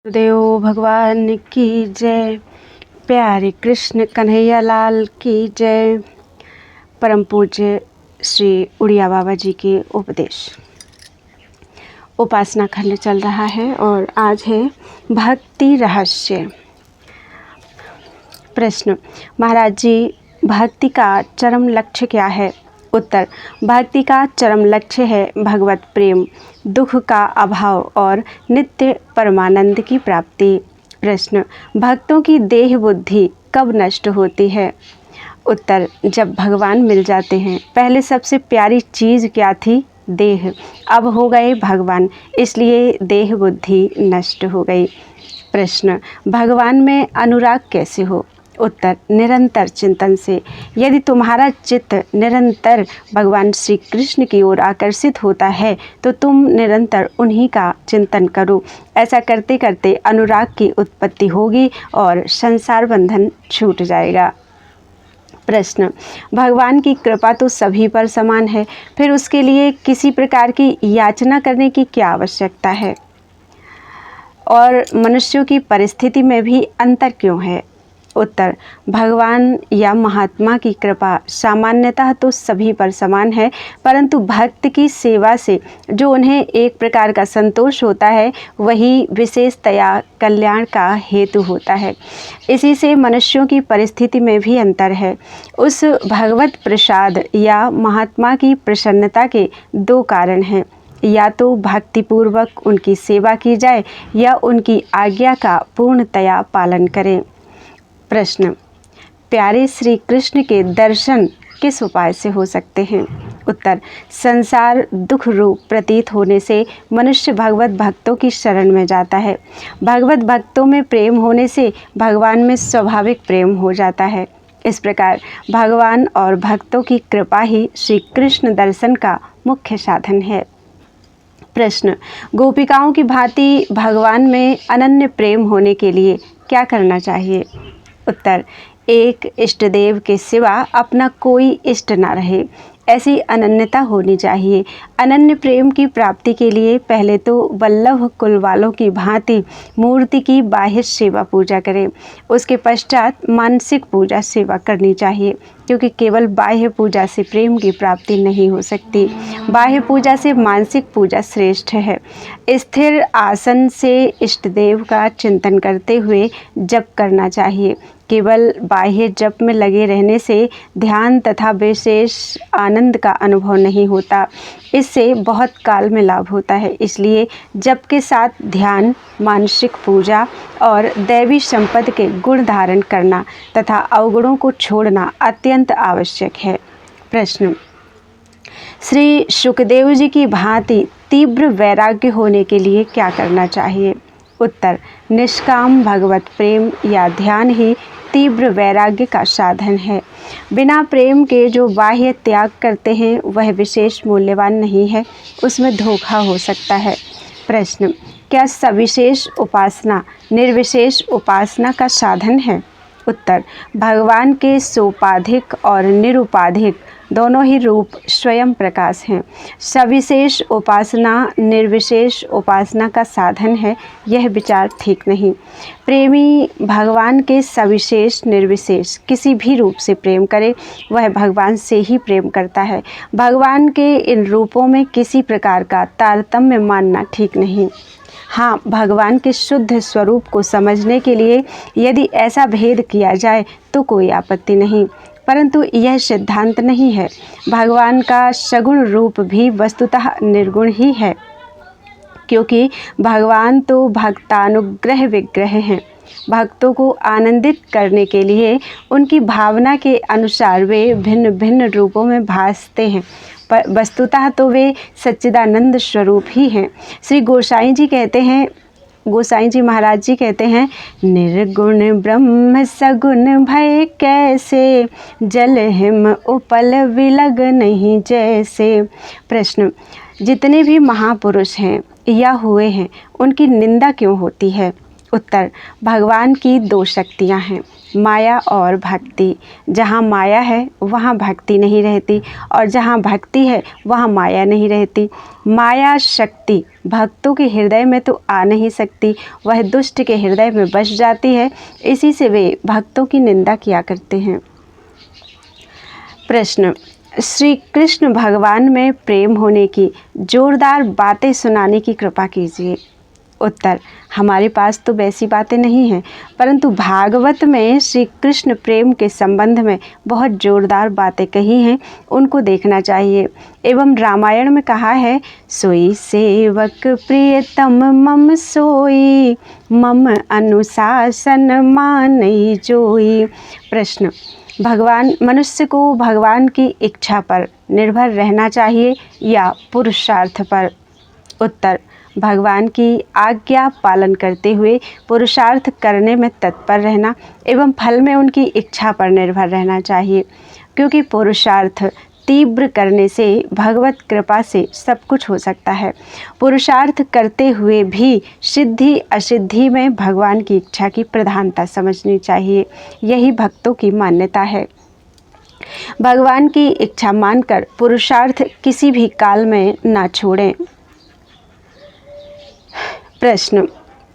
गुरुदेव भगवान की जय। प्यारे कृष्ण कन्हैया लाल की जय। परम पूज्य श्री उड़िया बाबा जी के उपदेश उपासना खंड चल रहा है और आज है भक्ति रहस्य। प्रश्न, महाराज जी, भक्ति का चरम लक्ष्य क्या है? उत्तर, भक्ति का चरम लक्ष्य है भगवत प्रेम, दुख का अभाव और नित्य परमानंद की प्राप्ति। प्रश्न, भक्तों की देह बुद्धि कब नष्ट होती है? उत्तर, जब भगवान मिल जाते हैं। पहले सबसे प्यारी चीज़ क्या थी? देह। अब हो गए भगवान, इसलिए देह बुद्धि नष्ट हो गई। प्रश्न, भगवान में अनुराग कैसे हो? उत्तर, निरंतर चिंतन से। यदि तुम्हारा चित्त निरंतर भगवान श्री कृष्ण की ओर आकर्षित होता है तो तुम निरंतर उन्हीं का चिंतन करो। ऐसा करते करते अनुराग की उत्पत्ति होगी और संसार बंधन छूट जाएगा। प्रश्न, भगवान की कृपा तो सभी पर समान है, फिर उसके लिए किसी प्रकार की याचना करने की क्या आवश्यकता है? और मनुष्यों की परिस्थिति में भी अंतर क्यों है? उत्तर, भगवान या महात्मा की कृपा सामान्यतः तो सभी पर समान है, परंतु भक्त की सेवा से जो उन्हें एक प्रकार का संतोष होता है वही विशेषतया कल्याण का हेतु होता है। इसी से मनुष्यों की परिस्थिति में भी अंतर है। उस भगवत प्रसाद या महात्मा की प्रसन्नता के दो कारण हैं, या तो भक्तिपूर्वक उनकी सेवा की जाए या उनकी आज्ञा का पूर्णतया पालन करें। प्रश्न, प्यारे श्री कृष्ण के दर्शन किस उपाय से हो सकते हैं? उत्तर, संसार दुख रूप प्रतीत होने से मनुष्य भगवत भक्तों की शरण में जाता है। भगवत भक्तों में प्रेम होने से भगवान में स्वाभाविक प्रेम हो जाता है। इस प्रकार भगवान और भक्तों की कृपा ही श्री कृष्ण दर्शन का मुख्य साधन है। प्रश्न, गोपिकाओं की भांति भगवान में अनन्य प्रेम होने के लिए क्या करना चाहिए? उत्तर, एक इष्ट देव के सिवा अपना कोई इष्ट ना रहे, ऐसी अनन्यता होनी चाहिए। अनन्य प्रेम की प्राप्ति के लिए पहले तो वल्लभ कुल वालों की भांति मूर्ति की बाह्य सेवा पूजा करें। उसके पश्चात मानसिक पूजा सेवा करनी चाहिए, क्योंकि केवल बाह्य पूजा से प्रेम की प्राप्ति नहीं हो सकती। बाह्य पूजा से मानसिक पूजा श्रेष्ठ है। स्थिर आसन से इष्ट देव का चिंतन करते हुए जप करना चाहिए। केवल बाह्य जप में लगे रहने से ध्यान तथा विशेष आनंद का अनुभव नहीं होता। इससे बहुत काल में लाभ होता है। इसलिए जप के साथ ध्यान, मानसिक पूजा और दैवी संपत्ति के गुण धारण करना तथा अवगुणों को छोड़ना अत्यंत आवश्यक है। प्रश्न, श्री सुखदेव जी की भांति तीव्र वैराग्य होने के लिए क्या करना चाहिए? उत्तर, निष्काम भगवत प्रेम या ध्यान ही तीव्र वैराग्य का साधन है। बिना प्रेम के जो बाह्य त्याग करते हैं वह विशेष मूल्यवान नहीं है, उसमें धोखा हो सकता है। प्रश्न, क्या सविशेष उपासना निर्विशेष उपासना का साधन है? उत्तर, भगवान के सोपाधिक और निरुपाधिक दोनों ही रूप स्वयं प्रकाश हैं। सविशेष उपासना निर्विशेष उपासना का साधन है, यह विचार ठीक नहीं। प्रेमी भगवान के सविशेष निर्विशेष किसी भी रूप से प्रेम करे, वह भगवान से ही प्रेम करता है। भगवान के इन रूपों में किसी प्रकार का तारतम्य मानना ठीक नहीं। हाँ, भगवान के शुद्ध स्वरूप को समझने के लिए यदि ऐसा भेद किया जाए तो कोई आपत्ति नहीं, परंतु यह सिद्धांत नहीं है। भगवान का सगुण रूप भी वस्तुतः निर्गुण ही है, क्योंकि भगवान तो भक्तानुग्रह विग्रह हैं। भक्तों को आनंदित करने के लिए उनकी भावना के अनुसार वे भिन्न भिन्न रूपों में भासते हैं, पर वस्तुतः तो वे सच्चिदानंद स्वरूप ही हैं। श्री गोसाई जी महाराज जी कहते हैं, निर्गुण ब्रह्म सगुण भय कैसे, जल हिम उपल विलग नहीं जैसे। प्रश्न, जितने भी महापुरुष हैं या हुए हैं उनकी निंदा क्यों होती है? उत्तर, भगवान की दो शक्तियाँ हैं, माया और भक्ति। जहाँ माया है वहाँ भक्ति नहीं रहती और जहाँ भक्ति है वहाँ माया नहीं रहती। माया शक्ति भक्तों के हृदय में तो आ नहीं सकती, वह दुष्ट के हृदय में बस जाती है, इसी से वे भक्तों की निंदा किया करते हैं। प्रश्न, श्री कृष्ण भगवान में प्रेम होने की जोरदार बातें सुनाने की कृपा कीजिए। उत्तर, हमारे पास तो वैसी बातें नहीं हैं, परंतु भागवत में श्री कृष्ण प्रेम के संबंध में बहुत जोरदार बातें कही हैं, उनको देखना चाहिए। एवं रामायण में कहा है, सोई सेवक प्रियतम मम सोई, मम अनुशासन मानई जोई। प्रश्न, भगवान मनुष्य को भगवान की इच्छा पर निर्भर रहना चाहिए या पुरुषार्थ पर? उत्तर, भगवान की आज्ञा पालन करते हुए पुरुषार्थ करने में तत्पर रहना एवं फल में उनकी इच्छा पर निर्भर रहना चाहिए, क्योंकि पुरुषार्थ तीव्र करने से भगवत कृपा से सब कुछ हो सकता है। पुरुषार्थ करते हुए भी सिद्धि असिद्धि में भगवान की इच्छा की प्रधानता समझनी चाहिए, यही भक्तों की मान्यता है। भगवान की इच्छा मानकर पुरुषार्थ किसी भी काल में ना छोड़ें। प्रश्न,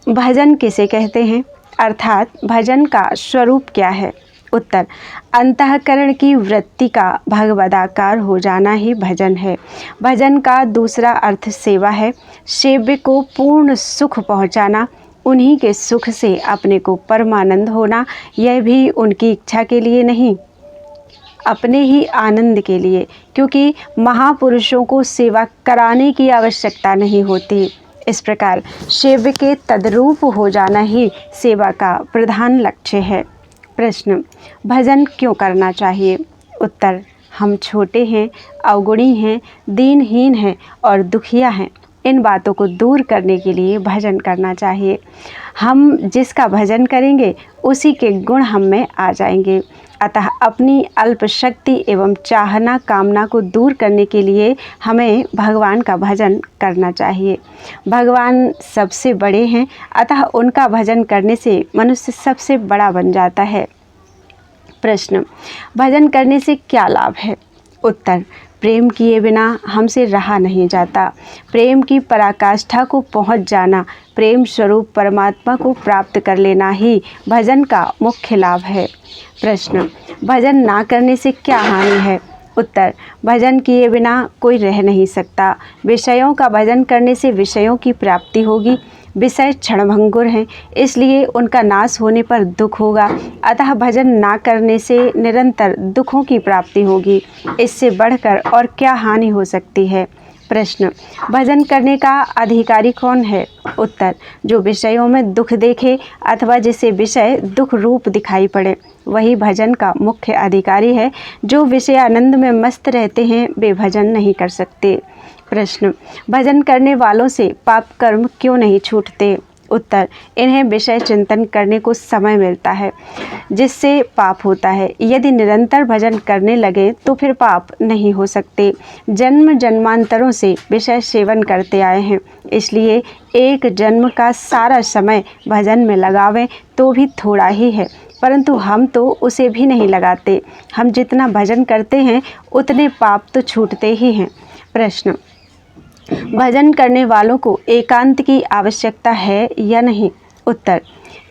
भजन किसे कहते हैं, अर्थात भजन का स्वरूप क्या है? उत्तर, अंतःकरण की वृत्ति का भगवदाकार हो जाना ही भजन है। भजन का दूसरा अर्थ सेवा है। सेव्य को पूर्ण सुख पहुंचाना, उन्हीं के सुख से अपने को परमानंद होना, यह भी उनकी इच्छा के लिए नहीं, अपने ही आनंद के लिए, क्योंकि महापुरुषों को सेवा कराने की आवश्यकता नहीं होती। इस प्रकार सेव्य के तद्रूप हो जाना ही सेवा का प्रधान लक्ष्य है। प्रश्न, भजन क्यों करना चाहिए? उत्तर, हम छोटे हैं, अवगुणी हैं, दीनहीन हैं और दुखिया हैं, इन बातों को दूर करने के लिए भजन करना चाहिए। हम जिसका भजन करेंगे उसी के गुण हम में आ जाएंगे। अतः अपनी अल्प शक्ति एवं चाहना कामना को दूर करने के लिए हमें भगवान का भजन करना चाहिए। भगवान सबसे बड़े हैं, अतः उनका भजन करने से मनुष्य सबसे बड़ा बन जाता है। प्रश्न, भजन करने से क्या लाभ है? उत्तर, प्रेम किए बिना हमसे रहा नहीं जाता। प्रेम की पराकाष्ठा को पहुंच जाना, प्रेम स्वरूप परमात्मा को प्राप्त कर लेना ही भजन का मुख्य लाभ है। प्रश्न, भजन ना करने से क्या हानि है? उत्तर, भजन किए बिना कोई रह नहीं सकता। विषयों का भजन करने से विषयों की प्राप्ति होगी। विषय क्षणभंगुर हैं, इसलिए उनका नाश होने पर दुख होगा। अतः भजन ना करने से निरंतर दुखों की प्राप्ति होगी। इससे बढ़कर और क्या हानि हो सकती है? प्रश्न, भजन करने का अधिकारी कौन है? उत्तर, जो विषयों में दुख देखे अथवा जिसे विषय दुख रूप दिखाई पड़े, वही भजन का मुख्य अधिकारी है। जो विषय आनंद में मस्त रहते हैं वे भजन नहीं कर सकते। प्रश्न, भजन करने वालों से पाप कर्म क्यों नहीं छूटते? उत्तर, इन्हें विषय चिंतन करने को समय मिलता है, जिससे पाप होता है। यदि निरंतर भजन करने लगे तो फिर पाप नहीं हो सकते। जन्म जन्मांतरों से विषय सेवन करते आए हैं, इसलिए एक जन्म का सारा समय भजन में लगावें तो भी थोड़ा ही है, परंतु हम तो उसे भी नहीं लगाते। हम जितना भजन करते हैं उतने पाप तो छूटते ही हैं। प्रश्न, भजन करने वालों को एकांत की आवश्यकता है या नहीं? उत्तर,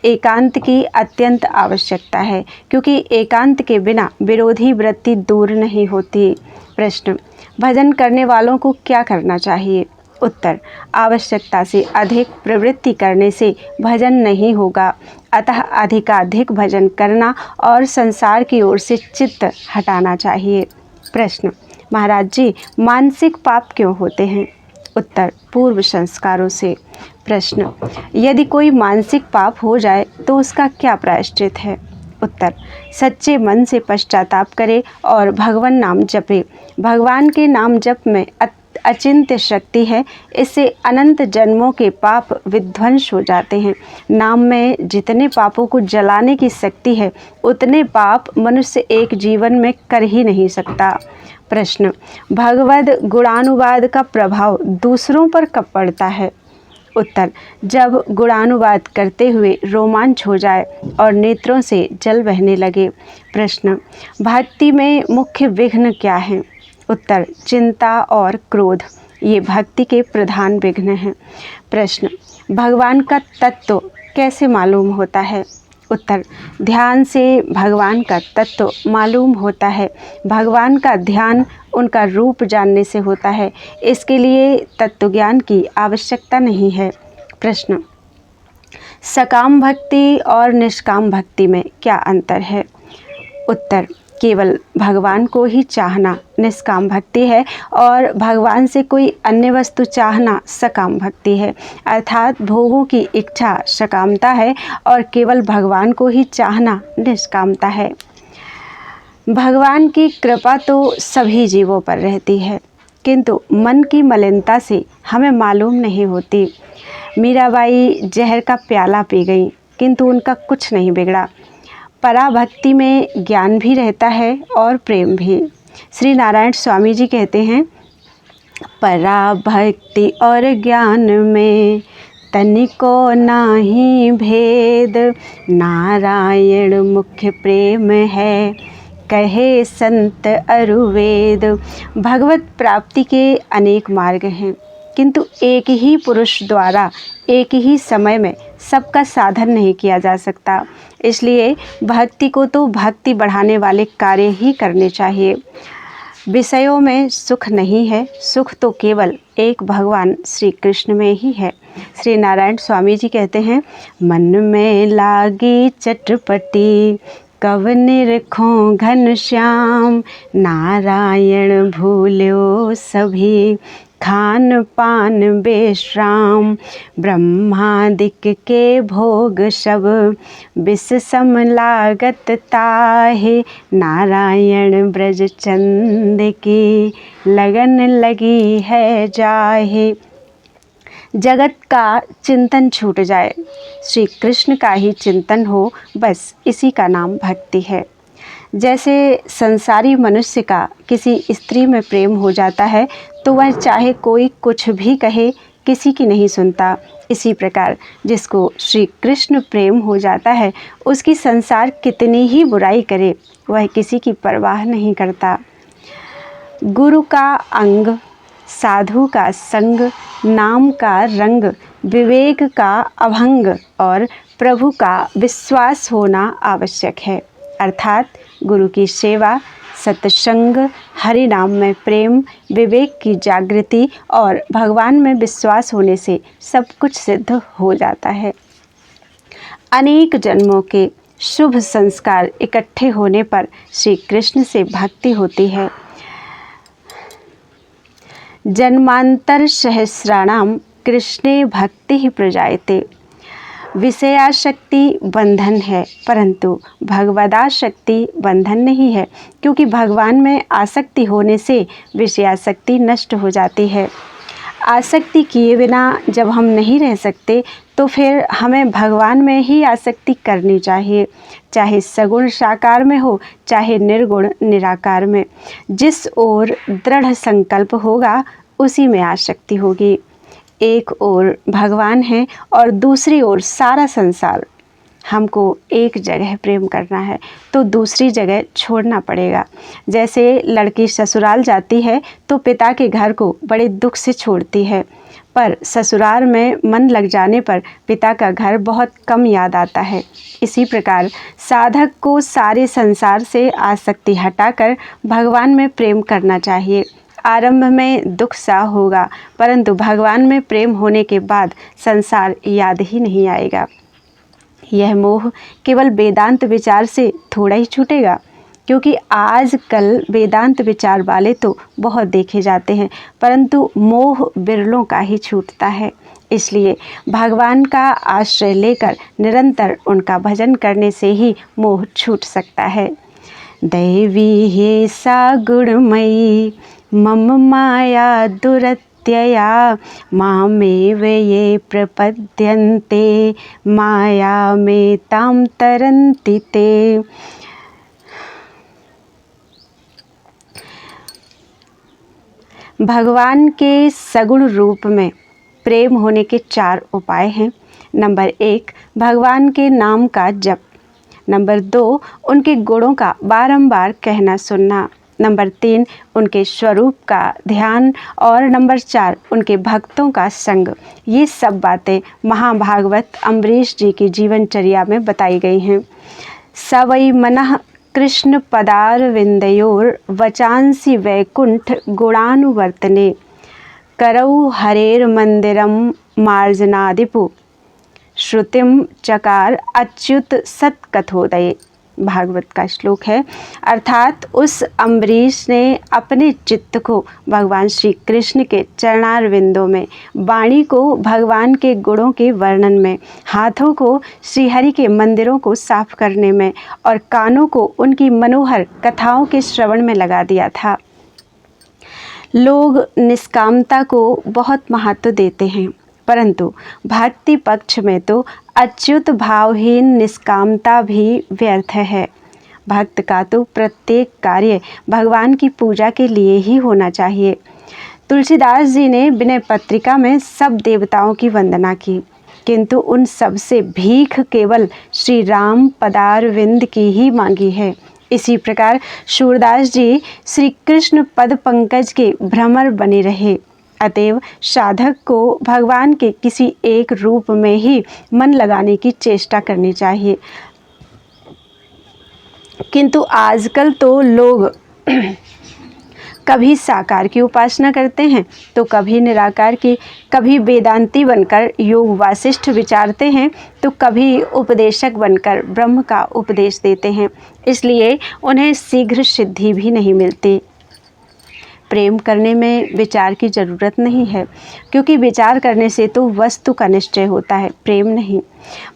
एकांत की अत्यंत आवश्यकता है, क्योंकि एकांत के बिना विरोधी वृत्ति दूर नहीं होती। प्रश्न, भजन करने वालों को क्या करना चाहिए? उत्तर, आवश्यकता से अधिक प्रवृत्ति करने से भजन नहीं होगा। अतः अधिकाधिक भजन करना और संसार की ओर से चित्त हटाना चाहिए। प्रश्न, महाराज जी, मानसिक पाप क्यों होते हैं? उत्तर, पूर्व संस्कारों से। प्रश्न, यदि कोई मानसिक पाप हो जाए तो उसका क्या प्रायश्चित है? उत्तर, सच्चे मन से पश्चाताप करे और भगवान नाम जपे। भगवान के नाम जप में अचिंत्य शक्ति है, इससे अनंत जन्मों के पाप विध्वंस हो जाते हैं। नाम में जितने पापों को जलाने की शक्ति है उतने पाप मनुष्य एक जीवन में कर ही नहीं सकता। प्रश्न, भगवद गुणानुवाद का प्रभाव दूसरों पर कब पड़ता है? उत्तर, जब गुणानुवाद करते हुए रोमांच हो जाए और नेत्रों से जल बहने लगे। प्रश्न, भक्ति में मुख्य विघ्न क्या हैं? उत्तर, चिंता और क्रोध, ये भक्ति के प्रधान विघ्न हैं। प्रश्न, भगवान का तत्व कैसे मालूम होता है? उत्तर, ध्यान से भगवान का तत्व मालूम होता है। भगवान का ध्यान उनका रूप जानने से होता है। इसके लिए तत्व ज्ञान की आवश्यकता नहीं है। प्रश्न, सकाम भक्ति और निष्काम भक्ति में क्या अंतर है? उत्तर, केवल भगवान को ही चाहना निष्काम भक्ति है और भगवान से कोई अन्य वस्तु चाहना सकाम भक्ति है। अर्थात भोगों की इच्छा सकामता है और केवल भगवान को ही चाहना निष्कामता है। भगवान की कृपा तो सभी जीवों पर रहती है, किंतु मन की मलिनता से हमें मालूम नहीं होती। मीराबाई जहर का प्याला पी गई, किंतु उनका कुछ नहीं बिगड़ा। पराभक्ति में ज्ञान भी रहता है और प्रेम भी। श्री नारायण स्वामी जी कहते हैं, पराभक्ति और ज्ञान में तनिको नाही भेद, नारायण मुख्य प्रेम है, कहे संत अरुवेद। भगवत प्राप्ति के अनेक मार्ग हैं, किंतु एक ही पुरुष द्वारा एक ही समय में सबका साधन नहीं किया जा सकता। इसलिए भक्ति को तो भक्ति बढ़ाने वाले कार्य ही करने चाहिए। विषयों में सुख नहीं है, सुख तो केवल एक भगवान श्री कृष्ण में ही है। श्री नारायण स्वामी जी कहते हैं, मन में लागी चटपटी, कब निरखों घनश्याम, नारायण भूल्यो सभी, खान पान बेश्राम, ब्रह्मादिक के भोग सब, विष सम लागत ताहे, नारायण ब्रज चंद की, लगन लगी है जाहे। जगत का चिंतन छूट जाए, श्री कृष्ण का ही चिंतन हो, बस इसी का नाम भक्ति है। जैसे संसारी मनुष्य का किसी स्त्री में प्रेम हो जाता है तो वह चाहे कोई कुछ भी कहे किसी की नहीं सुनता। इसी प्रकार जिसको श्री कृष्ण प्रेम हो जाता है उसकी संसार कितनी ही बुराई करे वह किसी की परवाह नहीं करता। गुरु का अंग, साधु का संग, नाम का रंग, विवेक का अभंग और प्रभु का विश्वास होना आवश्यक है। अर्थात गुरु की सेवा, सत्संग, हरि नाम में प्रेम, विवेक की जागृति और भगवान में विश्वास होने से सब कुछ सिद्ध हो जाता है। अनेक जन्मों के शुभ संस्कार इकट्ठे होने पर श्री कृष्ण से भक्ति होती है। जन्मांतर सहस्राणाम कृष्णे भक्ति ही प्रजायते। विषयाशक्ति बंधन है, परंतु भगवदाशक्ति बंधन नहीं है, क्योंकि भगवान में आसक्ति होने से विषयाशक्ति नष्ट हो जाती है। आसक्ति किए बिना जब हम नहीं रह सकते तो फिर हमें भगवान में ही आसक्ति करनी चाहिए, चाहे सगुण साकार में हो चाहे निर्गुण निराकार में। जिस ओर दृढ़ संकल्प होगा उसी में आसक्ति होगी। एक ओर भगवान है और दूसरी ओर सारा संसार। हमको एक जगह प्रेम करना है तो दूसरी जगह छोड़ना पड़ेगा। जैसे लड़की ससुराल जाती है तो पिता के घर को बड़े दुख से छोड़ती है, पर ससुराल में मन लग जाने पर पिता का घर बहुत कम याद आता है। इसी प्रकार साधक को सारे संसार से आसक्ति हटाकर भगवान में प्रेम करना चाहिए। आरंभ में दुख सा होगा, परंतु भगवान में प्रेम होने के बाद संसार याद ही नहीं आएगा। यह मोह केवल वेदांत विचार से थोड़ा ही छूटेगा, क्योंकि आजकल वेदांत विचार वाले तो बहुत देखे जाते हैं, परंतु मोह बिरलों का ही छूटता है। इसलिए भगवान का आश्रय लेकर निरंतर उनका भजन करने से ही मोह छूट सकता है। दैवी हे सा गुणमयी मम माया दुरत्यया, मामेव ये प्रपद्यन्ते, माया में ताम तरन्ति ते। भगवान के सगुण रूप में प्रेम होने के 4 उपाय हैं। नंबर 1, भगवान के नाम का जप। नंबर 2, उनके गुणों का बारंबार कहना सुनना। नंबर 3, उनके स्वरूप का ध्यान। और नंबर 4, उनके भक्तों का संग। ये सब बातें महाभागवत अम्बरीश जी की जीवनचर्या में बताई गई हैं। स वै मनः कृष्ण पदारविंदयोर वचांसि वैकुंठ गुणानुवर्तने करौ हरेर मंदिरम मार्जनादिपु श्रुतिम चकार अच्युत सत्कथोदये। भागवत का श्लोक है। अर्थात उस अम्बरीश ने अपने चित्त को भगवान श्री कृष्ण के चरणारविंदों में, वाणी को भगवान के गुणों के वर्णन में, हाथों को श्रीहरि के मंदिरों को साफ करने में और कानों को उनकी मनोहर कथाओं के श्रवण में लगा दिया था। लोग निष्कामता को बहुत महत्व देते हैं, परंतु भक्ति पक्ष में तो अच्युत भावहीन निष्कामता भी व्यर्थ है। भक्त का तो प्रत्येक कार्य भगवान की पूजा के लिए ही होना चाहिए। तुलसीदास जी ने विनय पत्रिका में सब देवताओं की वंदना की, किंतु उन सब से भीख केवल श्री राम पदारविंद की ही मांगी है। इसी प्रकार सूरदास जी श्री कृष्ण पद पंकज के भ्रमर बने रहे। अतएव साधक को भगवान के किसी एक रूप में ही मन लगाने की चेष्टा करनी चाहिए। किंतु आजकल तो लोग कभी साकार की उपासना करते हैं तो कभी निराकार की, कभी वेदांती बनकर योग वासिष्ठ विचारते हैं तो कभी उपदेशक बनकर ब्रह्म का उपदेश देते हैं। इसलिए उन्हें शीघ्र सिद्धि भी नहीं मिलती। प्रेम करने में विचार की ज़रूरत नहीं है, क्योंकि विचार करने से तो वस्तु का निश्चय होता है, प्रेम नहीं।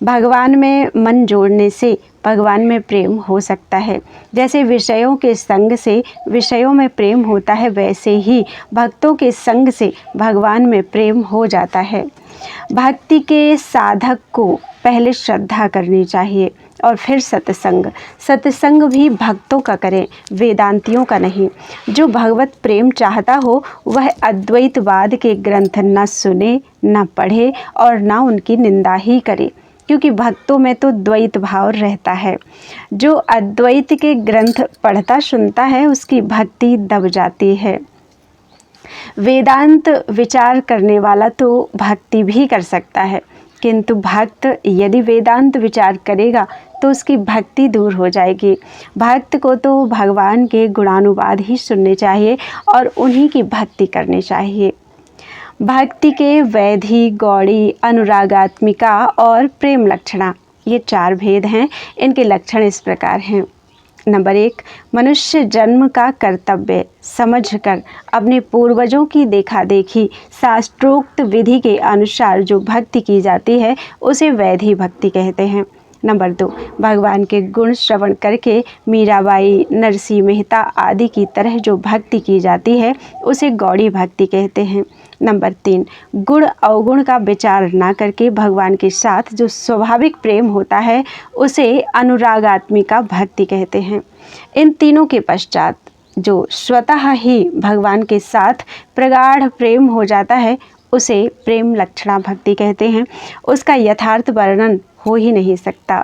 भगवान में मन जोड़ने से भगवान में प्रेम हो सकता है। जैसे विषयों के संग से विषयों में प्रेम होता है, वैसे ही भक्तों के संग से भगवान में प्रेम हो जाता है। भक्ति के साधक को पहले श्रद्धा करनी चाहिए और फिर सत्संग। सत्संग भी भक्तों का करें, वेदांतियों का नहीं। जो भगवत प्रेम चाहता हो वह अद्वैतवाद के ग्रंथ न सुने, न पढ़े और न उनकी निंदा ही करे, क्योंकि भक्तों में तो द्वैत भाव रहता है। जो अद्वैत के ग्रंथ पढ़ता सुनता है उसकी भक्ति दब जाती है। वेदांत विचार करने वाला तो भक्ति भी कर सकता है, किंतु भक्त यदि वेदांत विचार करेगा तो उसकी भक्ति दूर हो जाएगी। भक्त को तो भगवान के गुणानुवाद ही सुनने चाहिए और उन्हीं की भक्ति करनी चाहिए। भक्ति के वैधि, गौड़ी, अनुरागात्मिका और प्रेम लक्षणा, ये 4 भेद हैं। इनके लक्षण इस प्रकार हैं। नंबर 1, मनुष्य जन्म का कर्तव्य समझकर अपने पूर्वजों की देखा देखी शास्त्रोक्त विधि के अनुसार जो भक्ति की जाती है उसे वैधि भक्ति कहते हैं। नंबर 2, भगवान के गुण श्रवण करके मीराबाई, नरसिंह मेहता आदि की तरह जो भक्ति की जाती है उसे गौड़ी भक्ति कहते हैं। नंबर 3, गुण अवगुण का विचार ना करके भगवान के साथ जो स्वाभाविक प्रेम होता है उसे अनुरागात्मिका भक्ति कहते हैं। इन तीनों के पश्चात जो स्वतः ही भगवान के साथ प्रगाढ़ प्रेम हो जाता है उसे प्रेम लक्षणा भक्ति कहते हैं। उसका यथार्थ वर्णन हो ही नहीं सकता।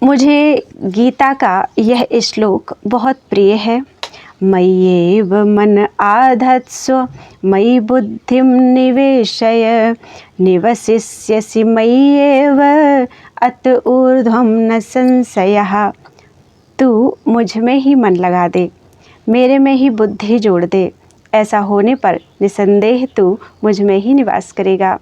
मुझे गीता का यह श्लोक बहुत प्रिय है। मय्येव मन आधत्स्व मयि बुद्धिं निवेशय निवसिष्यसि मय्येव अत ऊर्ध्वं न संशयः। तू मुझ में ही मन लगा दे, मेरे में ही बुद्धि जोड़ दे, ऐसा होने पर निसंदेह तू मुझ में ही निवास करेगा।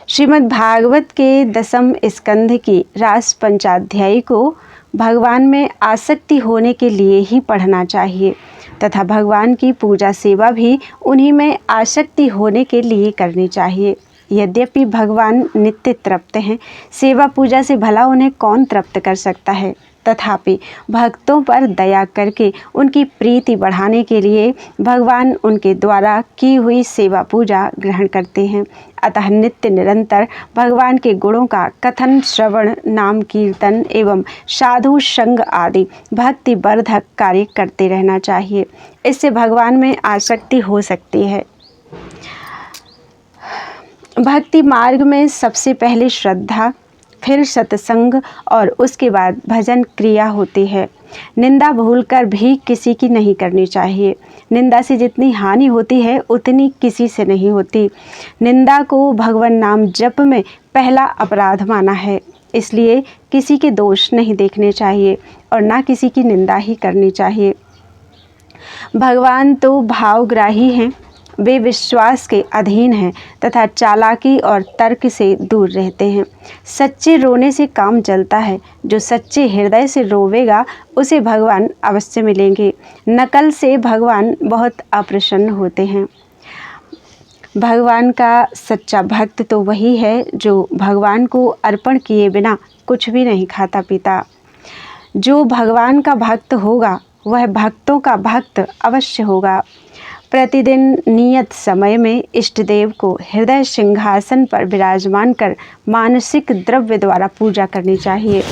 श्रीमद् भागवत के 10वें स्कंध की रास पंचाध्यायी को भगवान में आसक्ति होने के लिए ही पढ़ना चाहिए तथा भगवान की पूजा सेवा भी उन्हीं में आसक्ति होने के लिए करनी चाहिए। यद्यपि भगवान नित्य तृप्त हैं, सेवा पूजा से भला उन्हें कौन तृप्त कर सकता है। तथापि भक्तों पर दया करके उनकी प्रीति बढ़ाने के लिए भगवान उनके द्वारा की हुई सेवा पूजा ग्रहण करते हैं। अतः नित्य निरंतर भगवान के गुणों का कथन, श्रवण, नाम कीर्तन एवं साधु संग आदि भक्ति वर्धक कार्य करते रहना चाहिए। इससे भगवान में आसक्ति हो सकती है। भक्ति मार्ग में सबसे पहले श्रद्धा, फिर सत्संग और उसके बाद भजन क्रिया होती है। निंदा भूलकर भी किसी की नहीं करनी चाहिए। निंदा से जितनी हानि होती है उतनी किसी से नहीं होती। निंदा को भगवान नाम जप में पहला अपराध माना है। इसलिए किसी के दोष नहीं देखने चाहिए और ना किसी की निंदा ही करनी चाहिए। भगवान तो भावग्राही हैं, वे विश्वास के अधीन हैं तथा चालाकी और तर्क से दूर रहते हैं। सच्चे रोने से काम चलता है। जो सच्चे हृदय से रोवेगा उसे भगवान अवश्य मिलेंगे। नकल से भगवान बहुत अप्रसन्न होते हैं। भगवान का सच्चा भक्त तो वही है जो भगवान को अर्पण किए बिना कुछ भी नहीं खाता पीता। जो भगवान का भक्त होगा वह भक्तों का भक्त अवश्य होगा। प्रतिदिन नियत समय में इष्ट देव को हृदय सिंहासन पर विराजमान कर मानसिक द्रव्य द्वारा पूजा करनी चाहिए।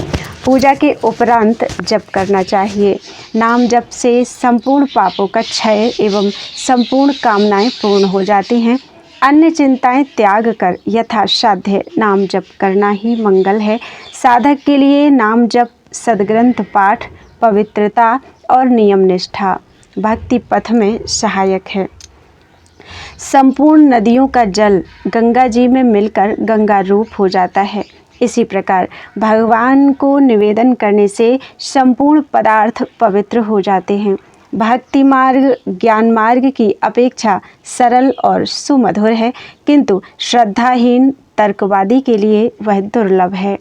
पूजा के उपरांत जप करना चाहिए। नाम जप से संपूर्ण पापों का क्षय एवं संपूर्ण कामनाएं पूर्ण हो जाती हैं। अन्य चिंताएं त्याग कर यथासाध्य नाम जप करना ही मंगल है। साधक के लिए नाम जप, सद्ग्रंथ पाठ, पवित्रता और नियम निष्ठा भक्ति पथ में सहायक है। संपूर्ण नदियों का जल गंगा जी में मिलकर गंगा रूप हो जाता है। इसी प्रकार भगवान को निवेदन करने से संपूर्ण पदार्थ पवित्र हो जाते हैं। भक्ति मार्ग ज्ञान मार्ग की अपेक्षा सरल और सुमधुर है, किंतु श्रद्धाहीन तर्कवादी के लिए वह दुर्लभ है।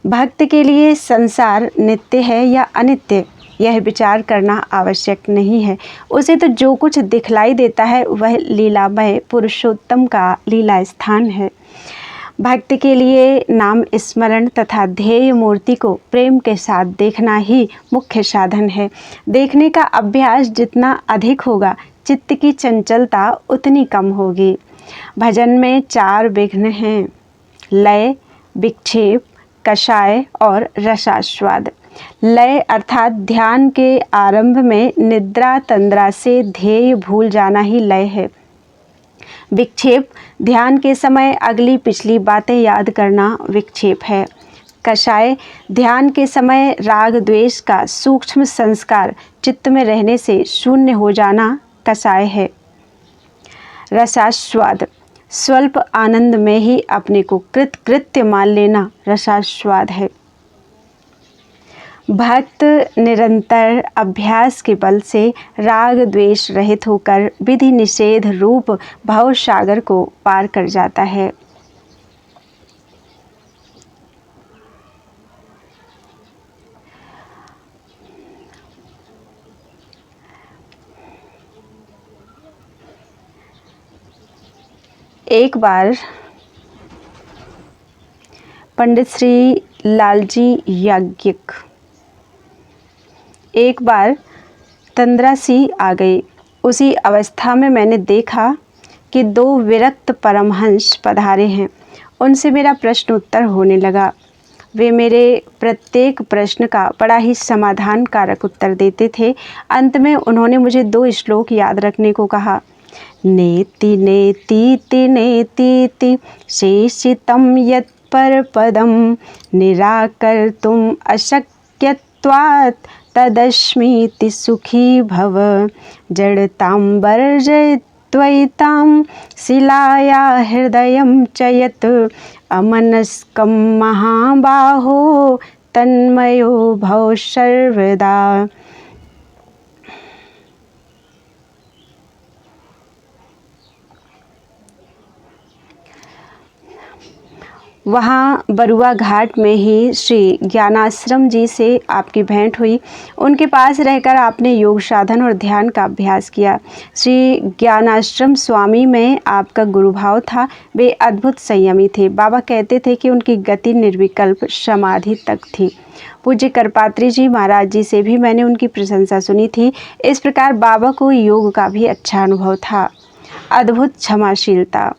भक्त के लिए संसार नित्य है या अनित्य यह विचार करना आवश्यक नहीं है। उसे तो जो कुछ दिखलाई देता है वह लीलामय पुरुषोत्तम का लीला स्थान है। भक्त के लिए नाम स्मरण तथा ध्येय मूर्ति को प्रेम के साथ देखना ही मुख्य साधन है। देखने का अभ्यास जितना अधिक होगा चित्त की चंचलता उतनी कम होगी। भजन में 4 विघ्न हैं: लय, विक्षेप, कषाय और रसास्वाद। लय अर्थात ध्यान के आरंभ में निद्रा तंद्रा से ध्येय भूल जाना ही लय है। विक्षेप ध्यान के समय अगली पिछली बातें याद करना विक्षेप है। कषाय ध्यान के समय राग द्वेष का सूक्ष्म संस्कार चित्त में रहने से शून्य हो जाना कषाय है। रसास्वाद स्वल्प आनंद में ही अपने को कृत्य मान लेना रसास्वाद है। भक्त निरंतर अभ्यास के बल से राग द्वेष रहित होकर विधि निषेध रूप भव सागर को पार कर जाता है। एक बार पंडित श्री लालजी याज्ञिक एक बार तंद्रा सी आ गई। उसी अवस्था में मैंने देखा कि 2 विरक्त परमहंस पधारे हैं। उनसे मेरा प्रश्न उत्तर होने लगा। वे मेरे प्रत्येक प्रश्न का बड़ा ही समाधान कारक उत्तर देते थे। अंत में उन्होंने मुझे 2 श्लोक याद रखने को कहा। नेति नेतीति नेतीति शेषितं यत्पर पदम निराकर्तुम् अशक्यत्वात् तदस्मीति सुखी भव जड़तां वर्जयित्वैतां शिलाया हृदयं च यत् अमनस्कं महाबाहो तन्मयो भव सर्वदा। वहाँ बरुआ घाट में ही श्री ज्ञानाश्रम जी से आपकी भेंट हुई। उनके पास रहकर आपने योग साधन और ध्यान का अभ्यास किया। श्री ज्ञानाश्रम स्वामी में आपका गुरुभाव था। वे अद्भुत संयमी थे। बाबा कहते थे कि उनकी गति निर्विकल्प समाधि तक थी। पूज्य करपात्री जी महाराज जी से भी मैंने उनकी प्रशंसा सुनी थी। इस प्रकार बाबा को योग का भी अच्छा अनुभव था। अद्भुत क्षमाशीलता।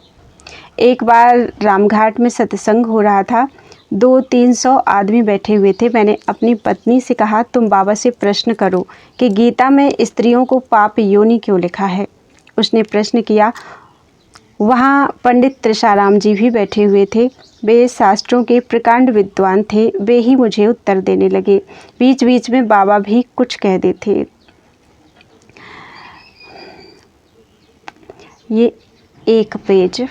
एक बार रामघाट में सत्संग हो रहा था। 200-300 आदमी बैठे हुए थे। मैंने अपनी पत्नी से कहा, तुम बाबा से प्रश्न करो कि गीता में स्त्रियों को पाप योनि क्यों लिखा है। उसने प्रश्न किया। वहाँ पंडित त्रिशाराम जी भी बैठे हुए थे। वे शास्त्रों के प्रकांड विद्वान थे। वे ही मुझे उत्तर देने लगे। बीच बीच में बाबा भी कुछ कह देते। ये एक पेज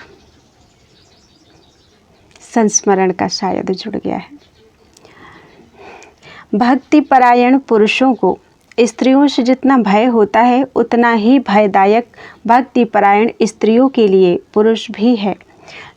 संस्मरण का शायद जुड़ गया है। भक्ति परायण पुरुषों को स्त्रियों से जितना भय होता है उतना ही भयदायक भक्ति परायण स्त्रियों के लिए पुरुष भी है।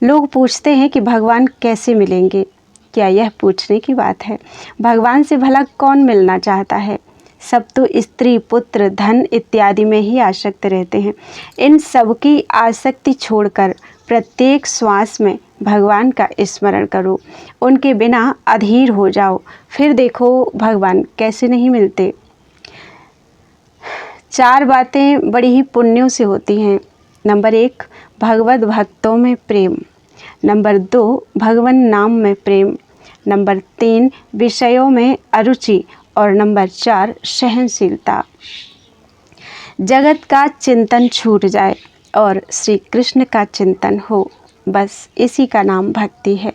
लोग पूछते हैं कि भगवान कैसे मिलेंगे। क्या यह पूछने की बात है? भगवान से भला कौन मिलना चाहता है? सब तो स्त्री, पुत्र, धन इत्यादि में ही आसक्त रहते हैं। इन सब की आसक्ति छोड़कर प्रत्येक श्वास में भगवान का स्मरण करो। उनके बिना अधीर हो जाओ, फिर देखो भगवान कैसे नहीं मिलते। 4 बातें बड़ी ही पुण्यों से होती हैं। नंबर 1, भगवत भक्तों में प्रेम। नंबर 2, भगवान नाम में प्रेम। नंबर 3, विषयों में अरुचि। और नंबर 4, सहनशीलता। जगत का चिंतन छूट जाए और श्री कृष्ण का चिंतन हो, बस इसी का नाम भक्ति है।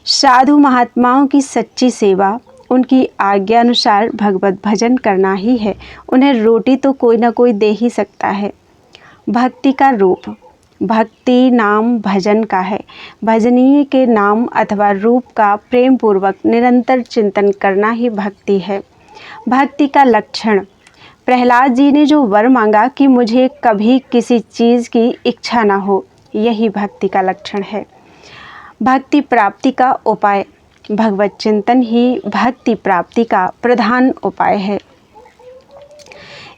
साधु महात्माओं की सच्ची सेवा उनकी आज्ञा अनुसार भगवत भजन करना ही है। उन्हें रोटी तो कोई ना कोई दे ही सकता है। भक्ति का रूप भक्ति नाम भजन का है। भजनीय के नाम अथवा रूप का प्रेम पूर्वक निरंतर चिंतन करना ही भक्ति है। भक्ति का लक्षण प्रहलाद जी ने जो वर मांगा कि मुझे कभी किसी चीज़ की इच्छा ना हो, यही भक्ति का लक्षण है। भक्ति प्राप्ति का उपाय भगवत चिंतन ही भक्ति प्राप्ति का प्रधान उपाय है।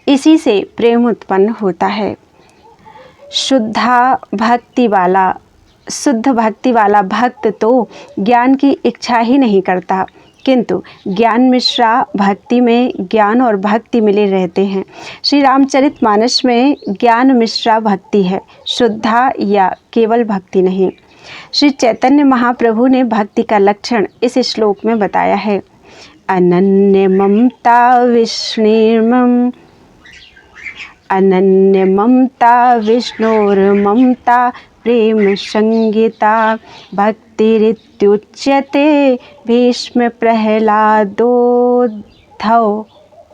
इसी से प्रेम उत्पन्न होता है। शुद्ध भक्ति वाला भक्त तो ज्ञान की इच्छा ही नहीं करता, किंतु ज्ञान मिश्रा भक्ति में ज्ञान और भक्ति मिले रहते हैं। श्री रामचरितमानस में ज्ञान मिश्रा भक्ति है, शुद्धा या केवल भक्ति नहीं। श्री चैतन्य महाप्रभु ने भक्ति का लक्षण इस श्लोक में बताया है। अनन्य ममता विष्णुर्मम अनन्य ममता विष्णुर्ममता प्रेम संगीता भक्तिरित्युच्यते भीष्म प्रहलादोद्धव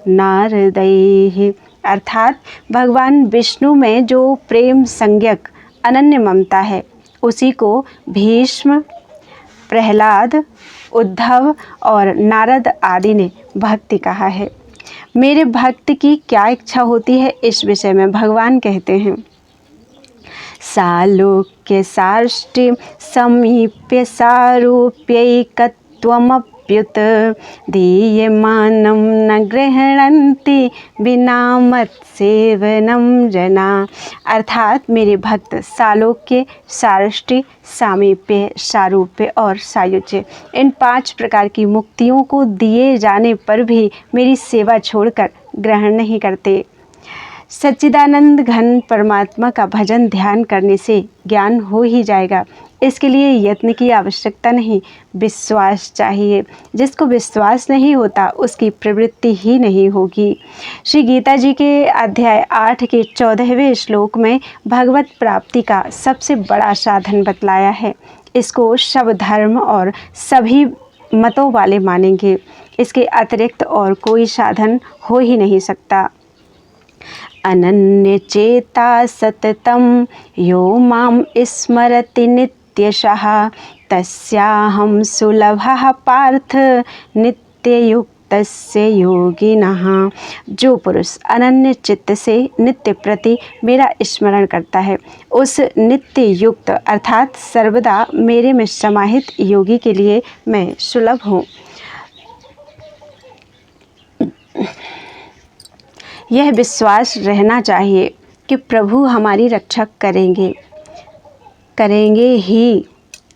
नारदैः। अर्थात भगवान विष्णु में जो प्रेम संज्ञक अनन्य ममता है, उसी को भीष्म, प्रहलाद, उद्धव और नारद आदि ने भक्ति कहा है। मेरे भक्त की क्या इच्छा होती है, इस विषय में भगवान कहते हैं। सालोक्य साष्टि समीप्य सारूप्यैकत्वमप्युत दीयमानं न गृह्णन्ति बिना मत्सेवनं जना। अर्थात मेरे भक्त सालोक्य, साष्टि, सामीप्य, सारूप्य और सायुज्य इन 5 प्रकार की मुक्तियों को दिए जाने पर भी मेरी सेवा छोड़कर ग्रहण नहीं करते। सच्चिदानंद घन परमात्मा का भजन ध्यान करने से ज्ञान हो ही जाएगा। इसके लिए यत्न की आवश्यकता नहीं, विश्वास चाहिए। जिसको विश्वास नहीं होता उसकी प्रवृत्ति ही नहीं होगी। श्री गीता जी के अध्याय 8 के 14वें श्लोक में भगवत प्राप्ति का सबसे बड़ा साधन बतलाया है। इसको सब धर्म और सभी मतों वाले मानेंगे। इसके अतिरिक्त और कोई साधन हो ही नहीं सकता। अनन्य चेता सततं यो मां स्मरति नित्यशः तस्याहं सुलभः पार्थ नित्ययुक्तः चित्तस्य योगिनः। जो पुरुष अनन्य चित्त से नित्य प्रति मेरा स्मरण करता है, उस नित्य युक्त अर्थात सर्वदा मेरे में समाहित योगी के लिए मैं सुलभ हूँ। यह विश्वास रहना चाहिए कि प्रभु हमारी रक्षा करेंगे ही।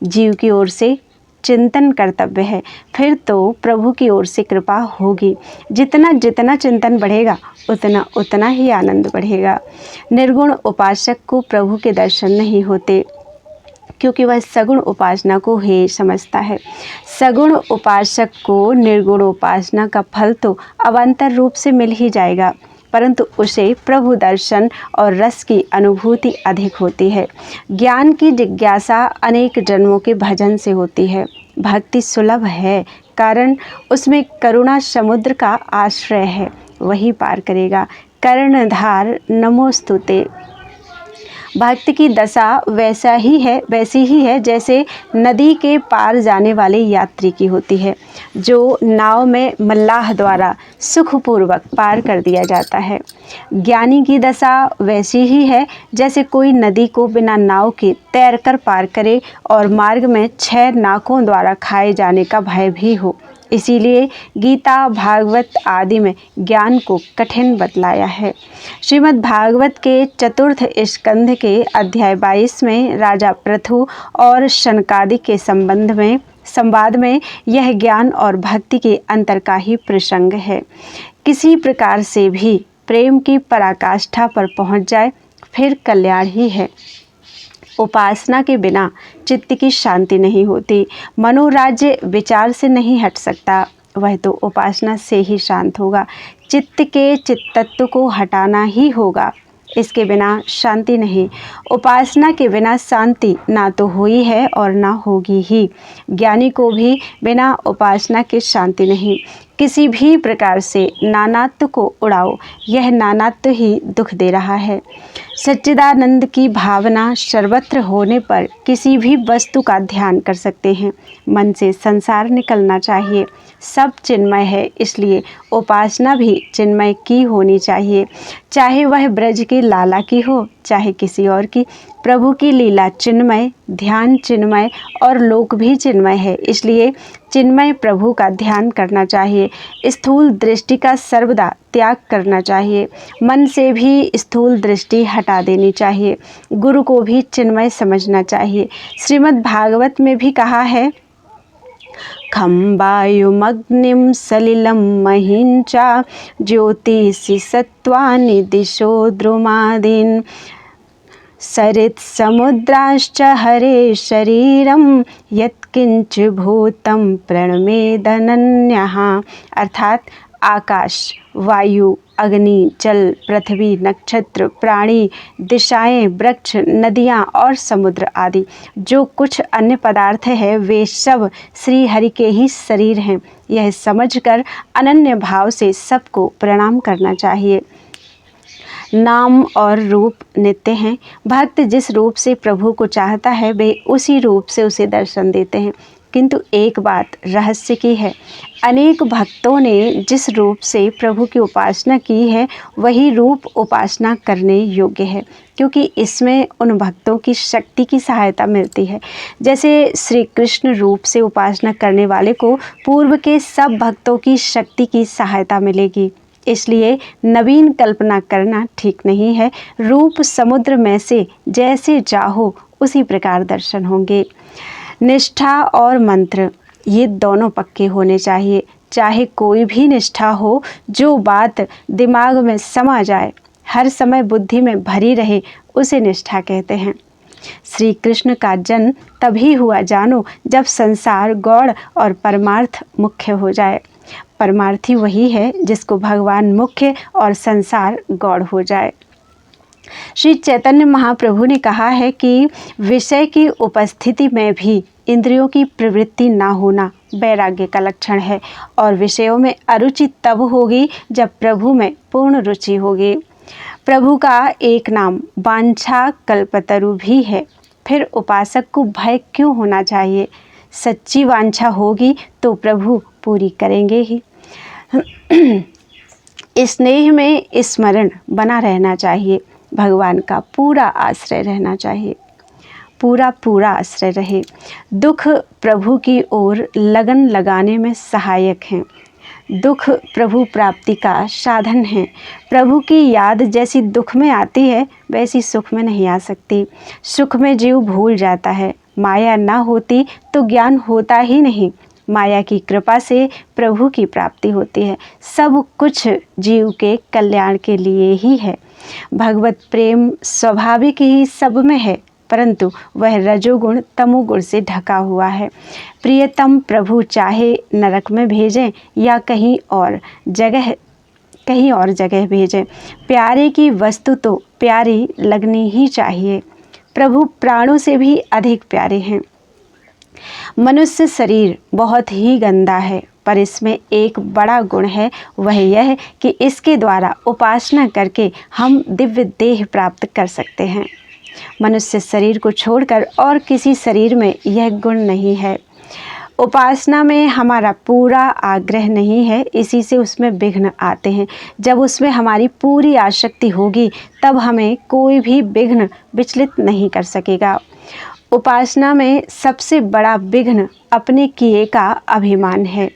जीव की ओर से चिंतन कर्तव्य है, फिर तो प्रभु की ओर से कृपा होगी। जितना जितना चिंतन बढ़ेगा उतना उतना ही आनंद बढ़ेगा। निर्गुण उपासक को प्रभु के दर्शन नहीं होते, क्योंकि वह सगुण उपासना को हे समझता है। सगुण उपासक को निर्गुण उपासना का फल तो अवान्तर रूप से मिल ही जाएगा, परंतु उसे प्रभु दर्शन और रस की अनुभूति अधिक होती है। ज्ञान की जिज्ञासा अनेक जन्मों के भजन से होती है। भक्ति सुलभ है, कारण उसमें करुणा समुद्र का आश्रय है, वही पार करेगा। कर्णधार नमोस्तुते। भक्त की दशा वैसी ही है जैसे नदी के पार जाने वाले यात्री की होती है, जो नाव में मल्लाह द्वारा सुखपूर्वक पार कर दिया जाता है। ज्ञानी की दशा वैसी ही है जैसे कोई नदी को बिना नाव के तैरकर पार करे और मार्ग में 6 नाकों द्वारा खाए जाने का भय भी हो। इसीलिए गीता भागवत आदि में ज्ञान को कठिन बतलाया है। श्रीमद् भागवत के चतुर्थ स्कंध के अध्याय 22 में राजा पृथु और शनकादि के संवाद में यह ज्ञान और भक्ति के अंतर का ही प्रसंग है। किसी प्रकार से भी प्रेम की पराकाष्ठा पर पहुंच जाए फिर कल्याण ही है। उपासना के बिना चित्त की शांति नहीं होती। मनोराज्य विचार से नहीं हट सकता, वह तो उपासना से ही शांत होगा। चित्त के चित्तत्व को हटाना ही होगा, इसके बिना शांति नहीं। उपासना के बिना शांति ना तो हुई है और ना होगी ही। ज्ञानी को भी बिना उपासना के शांति नहीं। किसी भी प्रकार से नानात्व को उड़ाओ, यह नानात्व ही दुख दे रहा है। सच्चिदानंद की भावना सर्वत्र होने पर किसी भी वस्तु का ध्यान कर सकते हैं। मन से संसार निकलना चाहिए। सब चिन्मय है, इसलिए उपासना भी चिन्मय की होनी चाहिए, चाहे वह ब्रज के लाला की हो चाहे किसी और की। प्रभु की लीला चिन्मय, ध्यान चिन्मय और लोक भी चिन्मय है, इसलिए चिन्मय प्रभु का ध्यान करना चाहिए। स्थूल दृष्टि का सर्वदा त्याग करना चाहिए। मन से भी स्थूल दृष्टि हटा देनी चाहिए। गुरु को भी चिन्मय समझना चाहिए। श्रीमद् भागवत में भी कहा है, खम्बायुमग्निं सलिलं महिंचा ज्योतिषि सत्त्वानि दिशो द्रुमादीन् सरित् समुद्राश्च हरे शरीरं यत्किंच भूतं प्रणमेदनन्यः। अर्थात आकाश, वायु, अग्नि, जल, पृथ्वी, नक्षत्र, प्राणी, दिशाएं, वृक्ष, नदियाँ और समुद्र आदि जो कुछ अन्य पदार्थ है वे सब श्री हरि के ही शरीर हैं। यह समझकर अनन्य भाव से सबको प्रणाम करना चाहिए। नाम और रूप नित्य हैं। भक्त जिस रूप से प्रभु को चाहता है वे उसी रूप से उसे दर्शन देते हैं। किंतु एक बात रहस्य की है, अनेक भक्तों ने जिस रूप से प्रभु की उपासना की है वही रूप उपासना करने योग्य है, क्योंकि इसमें उन भक्तों की शक्ति की सहायता मिलती है। जैसे श्री कृष्ण रूप से उपासना करने वाले को पूर्व के सब भक्तों की शक्ति की सहायता मिलेगी। इसलिए नवीन कल्पना करना ठीक नहीं है। रूप समुद्र में से जैसे चाहो उसी प्रकार दर्शन होंगे। निष्ठा और मंत्र ये दोनों पक्के होने चाहिए। चाहे कोई भी निष्ठा हो, जो बात दिमाग में समा जाए, हर समय बुद्धि में भरी रहे, उसे निष्ठा कहते हैं। श्री कृष्ण का जन्म तभी हुआ जानो जब संसार गौड़ और परमार्थ मुख्य हो जाए। परमार्थी वही है जिसको भगवान मुख्य और संसार गौड़ हो जाए। श्री चैतन्य महाप्रभु ने कहा है कि विषय की उपस्थिति में भी इंद्रियों की प्रवृत्ति ना होना वैराग्य का लक्षण है, और विषयों में अरुचि तब होगी जब प्रभु में पूर्ण रुचि होगी। प्रभु का एक नाम वांछा कल्पतरु भी है। फिर उपासक को भय क्यों होना चाहिए? सच्ची वांछा होगी तो प्रभु पूरी करेंगे ही। स्नेह में स्मरण बना रहना चाहिए, भगवान का पूरा आश्रय रहना चाहिए, पूरा आश्रय रहे। दुख प्रभु की ओर लगन लगाने में सहायक हैं। दुख प्रभु प्राप्ति का साधन है। प्रभु की याद जैसी दुख में आती है वैसी सुख में नहीं आ सकती। सुख में जीव भूल जाता है। माया ना होती तो ज्ञान होता ही नहीं। माया की कृपा से प्रभु की प्राप्ति होती है। सब कुछ जीव के कल्याण के लिए ही है। भगवत प्रेम स्वाभाविक ही सब में है, परंतु वह रजोगुण तमोगुण से ढका हुआ है। प्रियतम प्रभु चाहे नरक में भेजें या कहीं और जगह भेजें, प्यारे की वस्तु तो प्यारी लगनी ही चाहिए। प्रभु प्राणों से भी अधिक प्यारे हैं। मनुष्य शरीर बहुत ही गंदा है, पर इसमें एक बड़ा गुण है, वह यह कि इसके द्वारा उपासना करके हम दिव्य देह प्राप्त कर सकते हैं। मनुष्य शरीर को छोड़कर और किसी शरीर में यह गुण नहीं है। उपासना में हमारा पूरा आग्रह नहीं है, इसी से उसमें विघ्न आते हैं। जब उसमें हमारी पूरी आसक्ति होगी तब हमें कोई भी विघ्न विचलित नहीं कर सकेगा। उपासना में सबसे बड़ा विघ्न अपने किए का अभिमान है।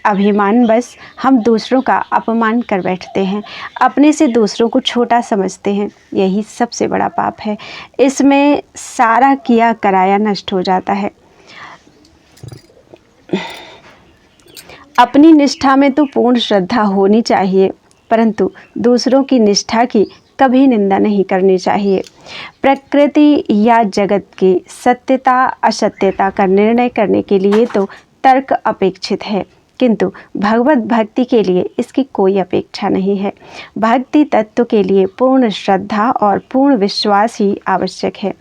अभिमान बस हम दूसरों का अपमान कर बैठते हैं, अपने से दूसरों को छोटा समझते हैं। यही सबसे बड़ा पाप है। इसमें सारा किया कराया नष्ट हो जाता है। अपनी निष्ठा में तो पूर्ण श्रद्धा होनी चाहिए, परंतु दूसरों की निष्ठा की कभी निंदा नहीं करनी चाहिए। प्रकृति या जगत की सत्यता असत्यता का निर्णय करने के लिए तो तर्क अपेक्षित है, किंतु भगवत भक्ति के लिए इसकी कोई अपेक्षा नहीं है। भक्ति तत्व के लिए पूर्ण श्रद्धा और पूर्ण विश्वास ही आवश्यक है।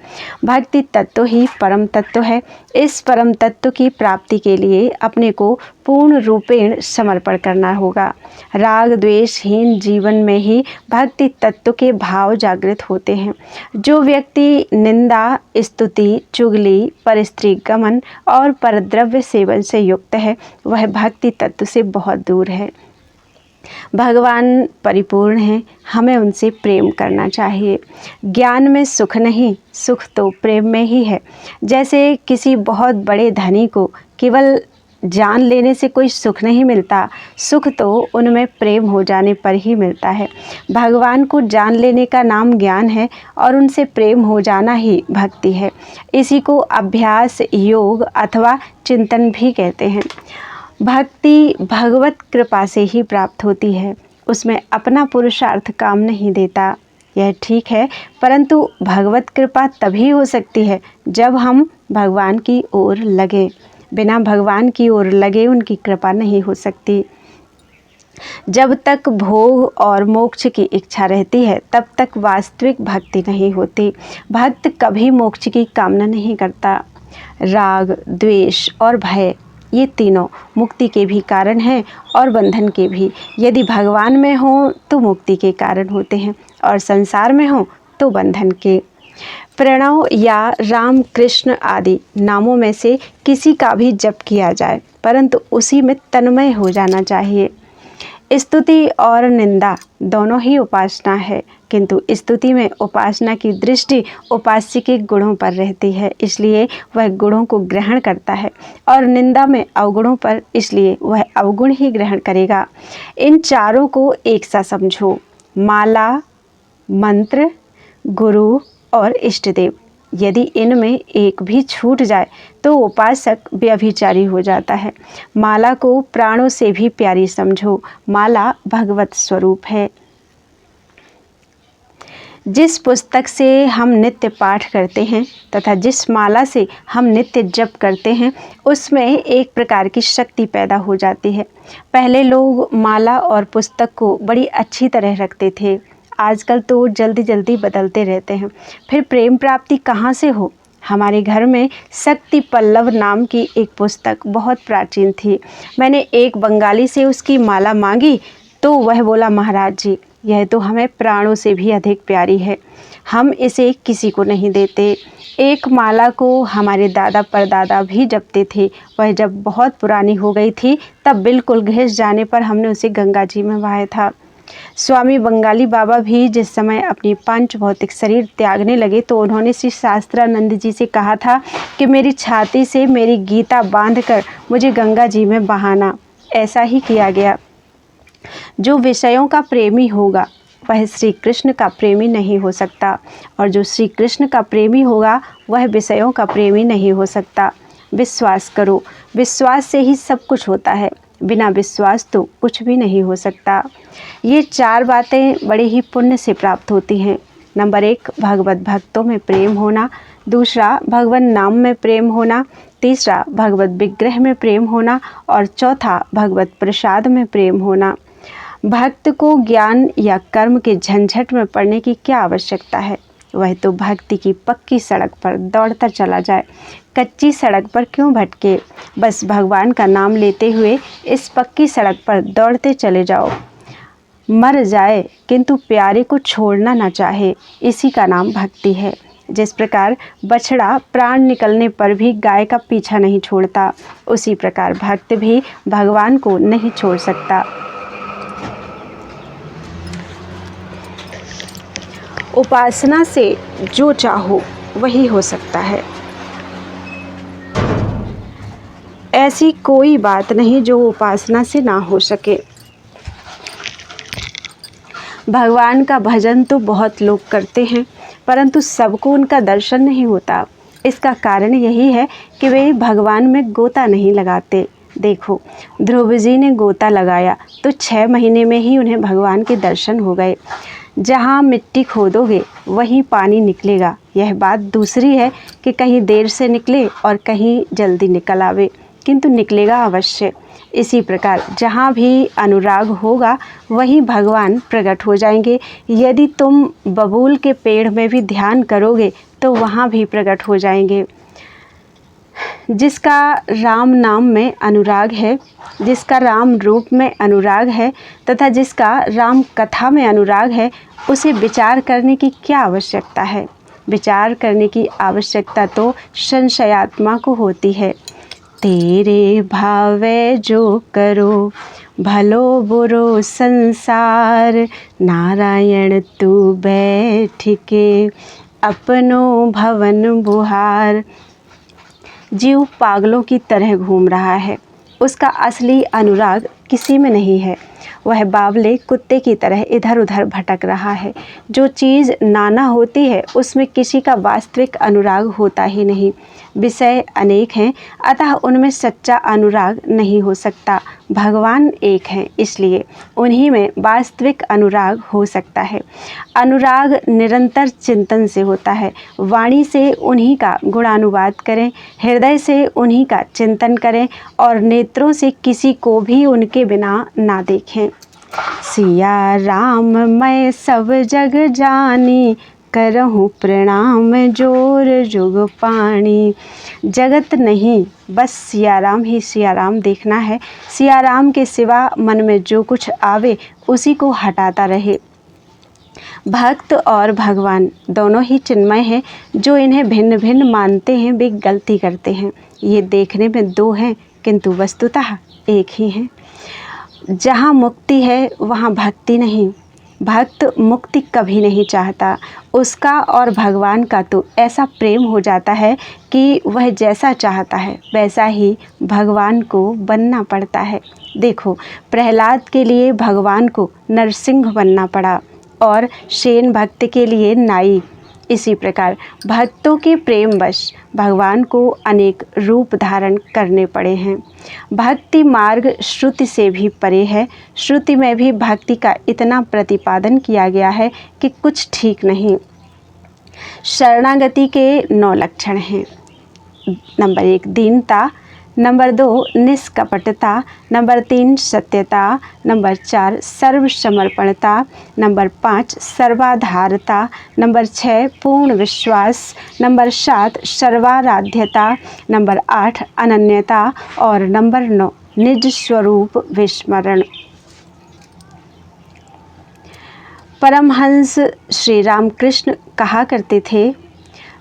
भक्ति तत्व ही परम तत्व है। इस परम तत्व की प्राप्ति के लिए अपने को पूर्ण रूपेण समर्पण करना होगा। राग द्वेषहीन जीवन में ही भक्ति तत्व के भाव जागृत होते हैं। जो व्यक्ति निंदा, स्तुति, चुगली, परस्त्री गमन और परद्रव्य सेवन से युक्त है, वह भक्ति तत्व से बहुत दूर है। भगवान परिपूर्ण हैं, हमें उनसे प्रेम करना चाहिए। ज्ञान में सुख नहीं, सुख तो प्रेम में ही है। जैसे किसी बहुत बड़े धनी को केवल जान लेने से कोई सुख नहीं मिलता, सुख तो उनमें प्रेम हो जाने पर ही मिलता है। भगवान को जान लेने का नाम ज्ञान है और उनसे प्रेम हो जाना ही भक्ति है। इसी को अभ्यास, योग अथवा चिंतन भी कहते हैं। भक्ति भगवत कृपा से ही प्राप्त होती है। उसमें अपना पुरुषार्थ काम नहीं देता, यह ठीक है, परंतु भगवत कृपा तभी हो सकती है जब हम भगवान की ओर लगें। बिना भगवान की ओर लगे उनकी कृपा नहीं हो सकती। जब तक भोग और मोक्ष की इच्छा रहती है तब तक वास्तविक भक्ति नहीं होती। भक्त कभी मोक्ष की कामना नहीं करता। राग, द्वेष और भय, ये तीनों मुक्ति के भी कारण हैं और बंधन के भी। यदि भगवान में हो तो मुक्ति के कारण होते हैं और संसार में हो तो बंधन के। प्रणव या राम कृष्ण आदि नामों में से किसी का भी जप किया जाए, परंतु उसी में तन्मय हो जाना चाहिए। स्तुति और निंदा दोनों ही उपासना है, किंतु स्तुति में उपासना की दृष्टि उपास्य के गुणों पर रहती है, इसलिए वह गुणों को ग्रहण करता है, और निंदा में अवगुणों पर, इसलिए वह अवगुण ही ग्रहण करेगा। इन चारों को एक सा समझो। माला, मंत्र, गुरु और इष्ट देव, यदि इनमें एक भी छूट जाए तो उपासक व्यभिचारी हो जाता है। माला को प्राणों से भी प्यारी समझो। माला भगवत स्वरूप है। जिस पुस्तक से हम नित्य पाठ करते हैं तथा जिस माला से हम नित्य जप करते हैं, उसमें एक प्रकार की शक्ति पैदा हो जाती है। पहले लोग माला और पुस्तक को बड़ी अच्छी तरह रखते थे, आजकल तो जल्दी जल्दी बदलते रहते हैं। फिर प्रेम प्राप्ति कहाँ से हो? हमारे घर में शक्ति पल्लव नाम की एक पुस्तक बहुत प्राचीन थी। मैंने एक बंगाली से उसकी माला मांगी तो वह बोला, महाराज जी, यह तो हमें प्राणों से भी अधिक प्यारी है। हम इसे किसी को नहीं देते। एक माला को हमारे दादा परदादा भी जपते थे। वह जब बहुत पुरानी हो गई थी तब बिल्कुल घिस जाने पर हमने उसे गंगा जी में बहाया था। स्वामी बंगाली बाबा भी जिस समय अपनी पंच भौतिक शरीर त्यागने लगे तो उन्होंने श्री शास्त्रानंद जी से कहा था कि मेरी छाती से मेरी गीता बांधकर मुझे गंगा जी में बहाना। ऐसा ही किया गया। जो विषयों का प्रेमी होगा वह श्री कृष्ण का प्रेमी नहीं हो सकता, और जो श्री कृष्ण का प्रेमी होगा वह विषयों का प्रेमी नहीं हो सकता। विश्वास करो, विश्वास से ही सब कुछ होता है, बिना विश्वास तो कुछ भी नहीं हो सकता। ये 4 बातें बड़े ही पुण्य से प्राप्त होती हैं। नंबर 1, भगवत भक्तों में प्रेम होना। दूसरा, भगवान नाम में प्रेम होना। तीसरा, भगवत विग्रह में प्रेम होना। और चौथा, भगवत प्रसाद में प्रेम होना। भक्त को ज्ञान या कर्म के झंझट में पड़ने की क्या आवश्यकता है? वह तो भक्ति की पक्की सड़क पर दौड़ता चला जाए, कच्ची सड़क पर क्यों भटके। बस भगवान का नाम लेते हुए इस पक्की सड़क पर दौड़ते चले जाओ। मर जाए किंतु प्यारे को छोड़ना ना चाहे, इसी का नाम भक्ति है। जिस प्रकार बछड़ा प्राण निकलने पर भी गाय का पीछा नहीं छोड़ता, उसी प्रकार भक्त भी भगवान को नहीं छोड़ सकता। उपासना से जो चाहो वही हो सकता है। ऐसी कोई बात नहीं जो उपासना से ना हो सके। भगवान का भजन तो बहुत लोग करते हैं, परंतु सबको उनका दर्शन नहीं होता। इसका कारण यही है कि वे भगवान में गोता नहीं लगाते। देखो, ध्रुव जी ने गोता लगाया तो 6 महीने में ही उन्हें भगवान के दर्शन हो गए। जहाँ मिट्टी खोदोगे वहीं पानी निकलेगा। यह बात दूसरी है कि कहीं देर से निकले और कहीं जल्दी निकल आवे, किंतु निकलेगा अवश्य। इसी प्रकार जहाँ भी अनुराग होगा वहीं भगवान प्रकट हो जाएंगे। यदि तुम बबूल के पेड़ में भी ध्यान करोगे तो वहाँ भी प्रकट हो जाएंगे। जिसका राम नाम में अनुराग है, जिसका राम रूप में अनुराग है तथा जिसका राम कथा में अनुराग है, उसे विचार करने की क्या आवश्यकता है? विचार करने की आवश्यकता तो संशयात्मा को होती है। तेरे भावे जो करो, भलो बुरो संसार, नारायण तू बैठ के अपनो भवन बुहार। जीव पागलों की तरह घूम रहा है, उसका असली अनुराग किसी में नहीं है। वह बावले कुत्ते की तरह इधर उधर भटक रहा है। जो चीज़ नाना होती है उसमें किसी का वास्तविक अनुराग होता ही नहीं। विषय अनेक हैं, अतः उनमें सच्चा अनुराग नहीं हो सकता। भगवान एक हैं, इसलिए उन्हीं में वास्तविक अनुराग हो सकता है। अनुराग निरंतर चिंतन से होता है। वाणी से उन्हीं का गुणानुवाद करें, हृदय से उन्हीं का चिंतन करें और नेत्रों से किसी को भी उनके बिना ना देखें। सिया राम मैं सब जग जानी, करहूँ प्रणाम जोर जुग पाणी। जगत नहीं, बस सियाराम ही सियाराम देखना है। सियाराम के सिवा मन में जो कुछ आवे उसी को हटाता रहे। भक्त और भगवान दोनों ही चिन्मय हैं। जो इन्हें भिन्न भिन्न मानते हैं वे गलती करते हैं। ये देखने में 2 हैं किंतु वस्तुतः एक ही हैं। जहाँ मुक्ति है वहाँ भक्ति नहीं। भक्त मुक्ति कभी नहीं चाहता। उसका और भगवान का तो ऐसा प्रेम हो जाता है कि वह जैसा चाहता है वैसा ही भगवान को बनना पड़ता है। देखो, प्रहलाद के लिए भगवान को नरसिंह बनना पड़ा और शेन भक्त के लिए नाई। इसी प्रकार भक्तों के प्रेमवश भगवान को अनेक रूप धारण करने पड़े हैं। भक्ति मार्ग श्रुति से भी परे है। श्रुति में भी भक्ति का इतना प्रतिपादन किया गया है कि कुछ ठीक नहीं। शरणागति के 9 लक्षण हैं। नंबर 1 दीनता, नंबर 2 निष्कपटता, नंबर 3 सत्यता, नंबर 4 सर्वसमर्पणता, नंबर 5 सर्वाधारता, नंबर 6 पूर्ण विश्वास, नंबर 7 सर्वाराध्यता, नंबर 8 अनन्यता और नंबर 9 निज स्वरूप विस्मरण। परमहंस श्री रामकृष्ण कहा करते थे,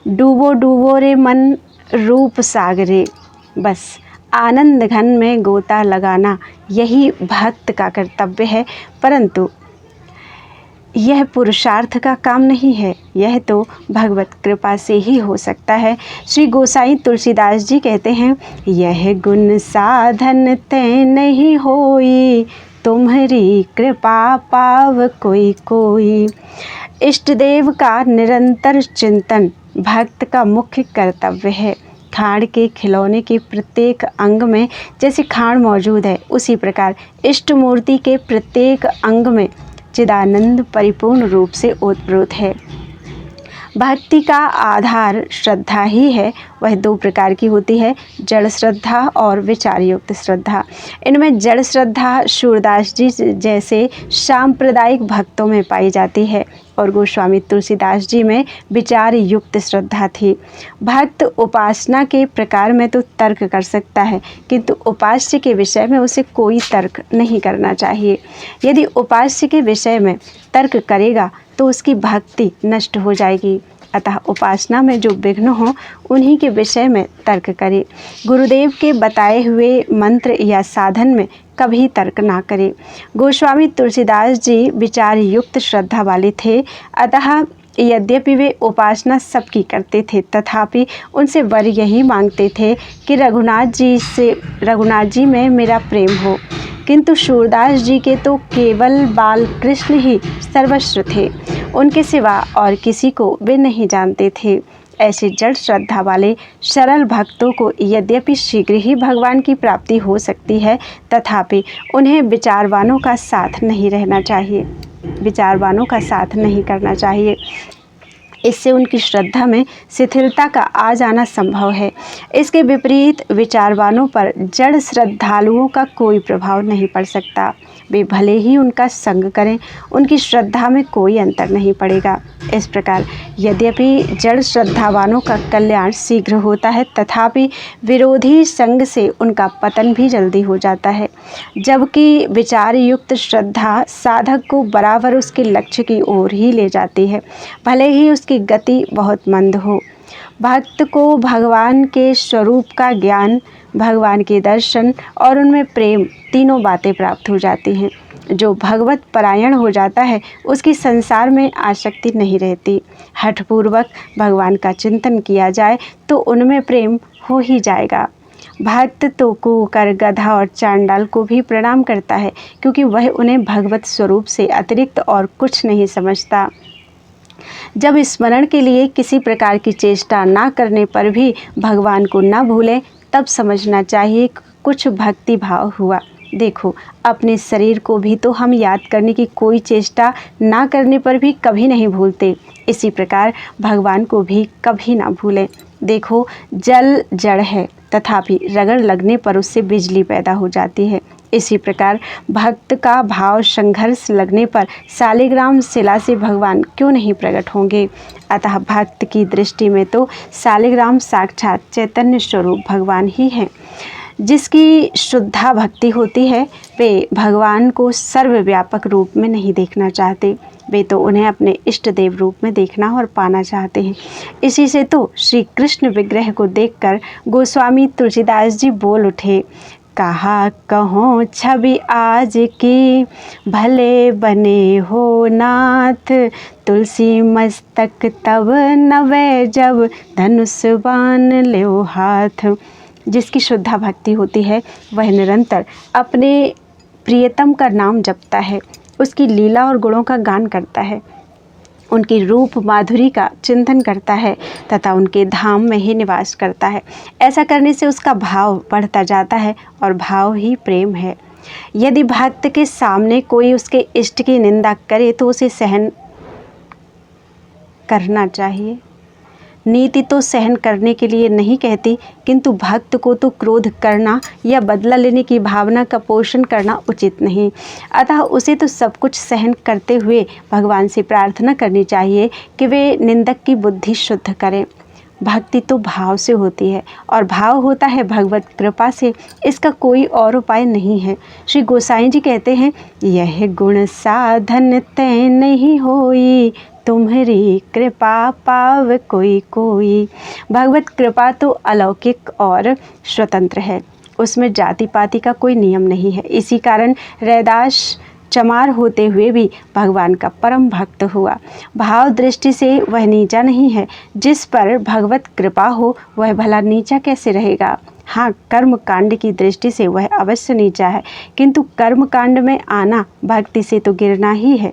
डूबो डूबो रे मन रूप सागरे, बस आनंद घन में गोता लगाना यही भक्त का कर्तव्य है। परंतु यह पुरुषार्थ का काम नहीं है, यह तो भगवत कृपा से ही हो सकता है। श्री गोसाई तुलसीदास जी कहते हैं, यह गुण साधन तय नहीं होई, तुम्हारी कृपा पाव कोई कोई। इष्ट देव का निरंतर चिंतन भक्त का मुख्य कर्तव्य है। खाण के खिलौने के प्रत्येक अंग में जैसे खाण मौजूद है, उसी प्रकार इष्ट मूर्ति के प्रत्येक अंग में चिदानंद परिपूर्ण रूप से ओतप्रोत है। भक्ति का आधार श्रद्धा ही है। वह दो प्रकार की होती है, जड़ श्रद्धा और विचार युक्त श्रद्धा। इनमें जड़ श्रद्धा सूरदास जी जैसे सांप्रदायिक भक्तों में पाई जाती है और गोस्वामी तुलसीदास जी में विचार युक्त श्रद्धा थी। भक्त उपासना के प्रकार में तो तर्क कर सकता है, किंतु उपास्य के विषय में उसे कोई तर्क नहीं करना चाहिए। यदि उपास्य के विषय में तर्क करेगा तो उसकी भक्ति नष्ट हो जाएगी। अतः उपासना में जो विघ्न हो उन्हीं के विषय में तर्क करे। गुरुदेव के बताए हुए मंत्र या साधन में कभी तर्क ना करे। गोस्वामी तुलसीदास जी विचार युक्त श्रद्धा वाले थे। अतः यद्यपि वे उपासना सबकी करते थे, तथापि उनसे वर यही मांगते थे कि रघुनाथ जी में मेरा प्रेम हो। किंतु सूरदास जी के तो केवल बाल कृष्ण ही सर्वस्व थे, उनके सिवा और किसी को वे नहीं जानते थे। ऐसे जड़ श्रद्धा वाले सरल भक्तों को यद्यपि शीघ्र ही भगवान की प्राप्ति हो सकती है, तथापि उन्हें विचारवानों का साथ नहीं रहना चाहिए, विचारवानों का साथ नहीं करना चाहिए। इससे उनकी श्रद्धा में शिथिलता का आ जाना संभव है। इसके विपरीत विचारवानों पर जड़ श्रद्धालुओं का कोई प्रभाव नहीं पड़ सकता। वे भले ही उनका संग करें, उनकी श्रद्धा में कोई अंतर नहीं पड़ेगा। इस प्रकार यद्यपि जड़ श्रद्धावानों का कल्याण शीघ्र होता है, तथापि विरोधी संग से उनका पतन भी जल्दी हो जाता है। जबकि विचार युक्त श्रद्धा साधक को बराबर उसके लक्ष्य की ओर ही ले जाती है, भले ही उसकी गति बहुत मंद हो। भक्त को भगवान के स्वरूप का ज्ञान, भगवान के दर्शन और उनमें प्रेम, तीनों बातें प्राप्त हो जाती हैं। जो भगवत परायण हो जाता है उसकी संसार में आसक्ति नहीं रहती। हठपूर्वक भगवान का चिंतन किया जाए तो उनमें प्रेम हो ही जाएगा। भक्त तो कुकर, गधा और चांडाल को भी प्रणाम करता है, क्योंकि वह उन्हें भगवत स्वरूप से अतिरिक्त और कुछ नहीं समझता। जब स्मरण के लिए किसी प्रकार की चेष्टा ना करने पर भी भगवान को ना भूलें, तब समझना चाहिए कुछ भक्ति भाव हुआ। देखो, अपने शरीर को भी तो हम याद करने की कोई चेष्टा ना करने पर भी कभी नहीं भूलते। इसी प्रकार भगवान को भी कभी ना भूलें। देखो, जल जड़ है, तथापि रगड़ लगने पर उससे बिजली पैदा हो जाती है। इसी प्रकार भक्त का भाव संघर्ष लगने पर शालिग्राम शिला से भगवान क्यों नहीं प्रकट होंगे। अतः भक्त की दृष्टि में तो शालिग्राम साक्षात चैतन्य स्वरूप भगवान ही हैं। जिसकी शुद्धा भक्ति होती है वे भगवान को सर्वव्यापक रूप में नहीं देखना चाहते, वे तो उन्हें अपने इष्ट देव रूप में देखना और पाना चाहते हैं। इसी से तो श्री कृष्ण विग्रह को देखकर गोस्वामी तुलसीदास जी बोल उठे, कहा कहो छवि आज की, भले बने हो नाथ, तुलसी मस्तक तब नवे, जब धनुष बाण ल्यो हाथ। जिसकी शुद्धा भक्ति होती है वह निरंतर अपने प्रियतम का नाम जपता है, उसकी लीला और गुणों का गान करता है, उनकी रूप माधुरी का चिंतन करता है तथा उनके धाम में ही निवास करता है। ऐसा करने से उसका भाव बढ़ता जाता है और भाव ही प्रेम है। यदि भक्त के सामने कोई उसके इष्ट की निंदा करे तो उसे सहन करना चाहिए। नीति तो सहन करने के लिए नहीं कहती, किंतु भक्त को तो क्रोध करना या बदला लेने की भावना का पोषण करना उचित नहीं। अतः उसे तो सब कुछ सहन करते हुए भगवान से प्रार्थना करनी चाहिए कि वे निंदक की बुद्धि शुद्ध करें। भक्ति तो भाव से होती है और भाव होता है भगवत कृपा से, इसका कोई और उपाय नहीं है। श्री गोसाई जी कहते हैं, यह गुण साधन तय नहीं होई, तुम्हारी कृपा पाव कोई कोई। भगवत कृपा तो अलौकिक और स्वतंत्र है, उसमें जाति पाति का कोई नियम नहीं है। इसी कारण रैदास चमार होते हुए भी भगवान का परम भक्त हुआ। भाव दृष्टि से वह नीचा नहीं है, जिस पर भगवत कृपा हो वह भला नीचा कैसे रहेगा। हाँ, कर्म कांड की दृष्टि से वह अवश्य नीचा है, किंतु कर्म कांड में आना भक्ति से तो गिरना ही है।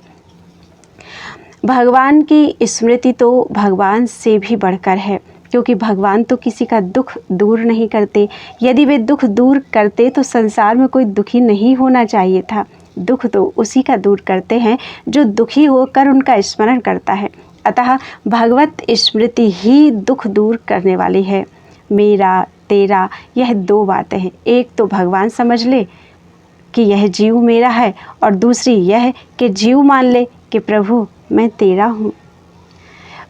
भगवान की स्मृति तो भगवान से भी बढ़कर है, क्योंकि भगवान तो किसी का दुख दूर नहीं करते। यदि वे दुख दूर करते तो संसार में कोई दुखी नहीं होना चाहिए था। दुख तो उसी का दूर करते हैं जो दुखी होकर उनका स्मरण करता है। अतः भगवत स्मृति ही दुख दूर करने वाली है। मेरा तेरा यह दो बातें हैं, एक तो भगवान समझ ले कि यह जीव मेरा है, और दूसरी यह कि जीव मान ले कि प्रभु मैं तेरा हूँ।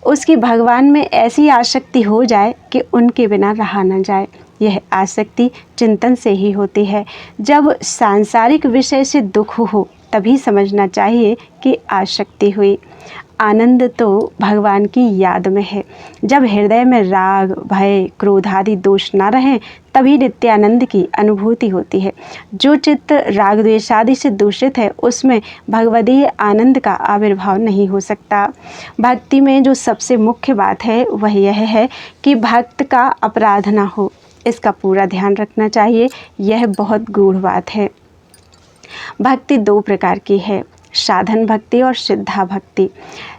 उसकी भगवान में ऐसी आसक्ति हो जाए कि उनके बिना रहा न जाए। यह आसक्ति चिंतन से ही होती है। जब सांसारिक विषय से दुख हो तभी समझना चाहिए कि आसक्ति हुई। आनंद तो भगवान की याद में है। जब हृदय में राग भय क्रोध आदि दोष न रहें तभी नित्यानंद की अनुभूति होती है। जो चित्त राग द्वेष आदि से दूषित है उसमें भगवदीय आनंद का आविर्भाव नहीं हो सकता। भक्ति में जो सबसे मुख्य बात है वह यह है कि भक्त का अपराध ना हो, इसका पूरा ध्यान रखना चाहिए। यह बहुत गूढ़ बात है। भक्ति दो प्रकार की है, साधन भक्ति और सिद्धा भक्ति।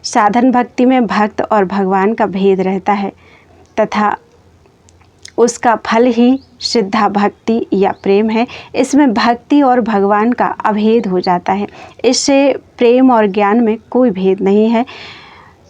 साधन भक्ति में भक्त और भगवान का भेद रहता है तथा उसका फल ही सिद्धा भक्ति या प्रेम है। इसमें भक्ति और भगवान का अभेद हो जाता है। इससे प्रेम और ज्ञान में कोई भेद नहीं है।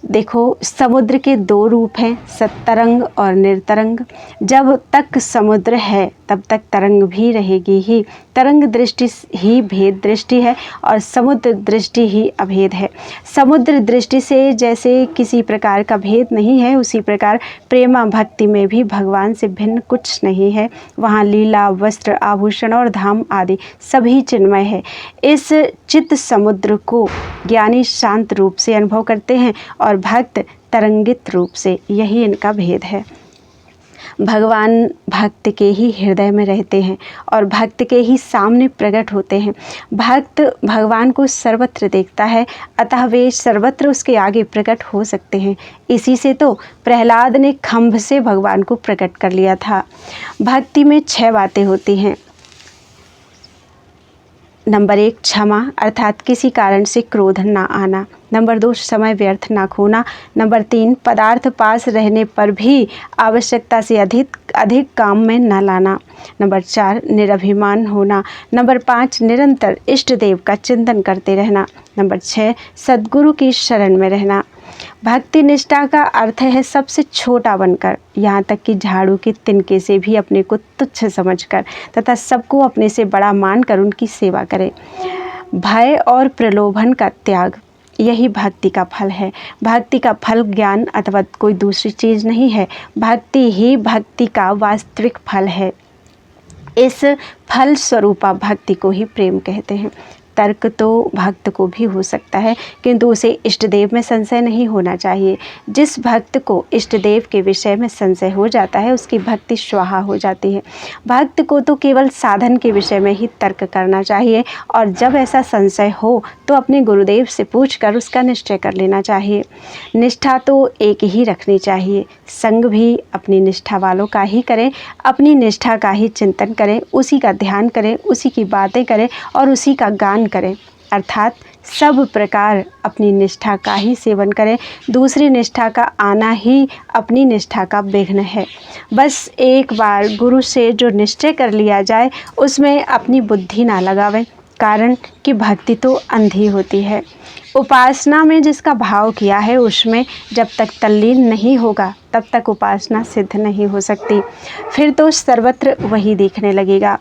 देखो, समुद्र के दो रूप हैं, सत्तरंग और निर्तरंग। जब तक समुद्र है तब तक तरंग भी रहेगी ही। तरंग दृष्टि ही भेद दृष्टि है और समुद्र दृष्टि ही अभेद है। समुद्र दृष्टि से जैसे किसी प्रकार का भेद नहीं है, उसी प्रकार प्रेमा भक्ति में भी भगवान से भिन्न कुछ नहीं है। वहाँ लीला, वस्त्र, आभूषण और धाम आदि सभी चिन्मय है। इस चित्त समुद्र को ज्ञानी शांत रूप से अनुभव करते हैं और भक्त तरंगित रूप से। यही इनका भेद है। भगवान भक्त के ही हृदय में रहते हैं और भक्त के ही सामने प्रकट होते हैं। भक्त भगवान को सर्वत्र देखता है, अतः वे सर्वत्र उसके आगे प्रकट हो सकते हैं। इसी से तो प्रहलाद ने खंभ से भगवान को प्रकट कर लिया था। भक्ति में 6 बातें होती हैं। नंबर 1 क्षमा, अर्थात किसी कारण से क्रोध ना आना। नंबर 2 समय व्यर्थ ना खोना। नंबर 3 पदार्थ पास रहने पर भी आवश्यकता से अधिक काम में न लाना। नंबर 4 निरभिमान होना। नंबर 5 निरंतर इष्ट देव का चिंतन करते रहना। नंबर 6 सद्गुरु की शरण में रहना। भक्ति निष्ठा का अर्थ है सबसे छोटा बनकर, यहाँ तक कि झाड़ू के तिनके से भी अपने को तुच्छ समझकर तथा सबको अपने से बड़ा मानकर उनकी सेवा करे। भय और प्रलोभन का त्याग, यही भक्ति का फल है। भक्ति का फल ज्ञान अथवा कोई दूसरी चीज़ नहीं है। भक्ति ही भक्ति का वास्तविक फल है। इस फल स्वरूपा भक्ति को ही प्रेम कहते हैं। तर्क तो भक्त को भी हो सकता है, किंतु उसे इष्ट देव में संशय नहीं होना चाहिए। जिस भक्त को इष्ट देव के विषय में संशय हो जाता है उसकी भक्ति स्वाहा हो जाती है। भक्त को तो केवल साधन के विषय में ही तर्क करना चाहिए और जब ऐसा संशय हो तो अपने गुरुदेव से पूछकर उसका निश्चय कर लेना चाहिए। निष्ठा तो एक ही रखनी चाहिए। संग भी अपनी निष्ठा वालों का ही करें, अपनी निष्ठा का ही चिंतन करें, उसी का ध्यान करें, उसी की बातें करें और उसी का गान करें। अर्थात सब प्रकार अपनी निष्ठा का ही सेवन करें। दूसरी निष्ठा का आना ही अपनी निष्ठा का विघ्न है। बस एक बार गुरु से जो निश्चय कर लिया जाए उसमें अपनी बुद्धि ना लगावें, कारण कि भक्ति तो अंधी होती है। उपासना में जिसका भाव किया है उसमें जब तक तल्लीन नहीं होगा तब तक उपासना सिद्ध नहीं हो सकती। फिर तो सर्वत्र वही दिखने लगेगा।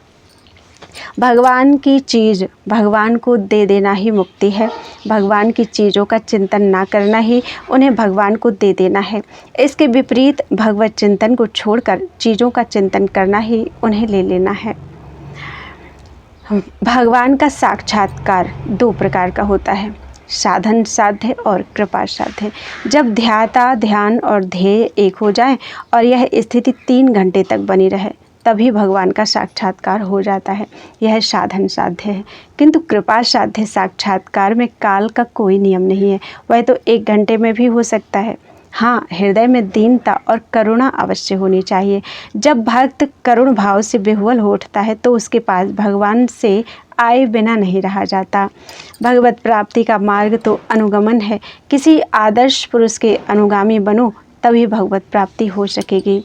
भगवान की चीज़ भगवान को दे देना ही मुक्ति है। भगवान की चीज़ों का चिंतन ना करना ही उन्हें भगवान को दे देना है। इसके विपरीत भगवत चिंतन को छोड़कर चीज़ों का चिंतन करना ही उन्हें ले लेना है। भगवान का साक्षात्कार दो प्रकार का होता है, साधन साध्य और कृपा साध्य। जब ध्यान और ध्येय एक हो जाए और यह स्थिति 3 घंटे तक बनी रहे, तभी भगवान का साक्षात्कार हो जाता है। यह साधन साध्य है। किंतु कृपा साध्य साक्षात्कार में काल का कोई नियम नहीं है। वह तो 1 घंटे में भी हो सकता है। हाँ, हृदय में दीनता और करुणा अवश्य होनी चाहिए। जब भक्त करुण भाव से विह्वल हो उठता है तो उसके पास भगवान से आए बिना नहीं रहा जाता। भगवत प्राप्ति का मार्ग तो अनुगमन है। किसी आदर्श पुरुष के अनुगामी बनो, तभी भगवत प्राप्ति हो सकेगी।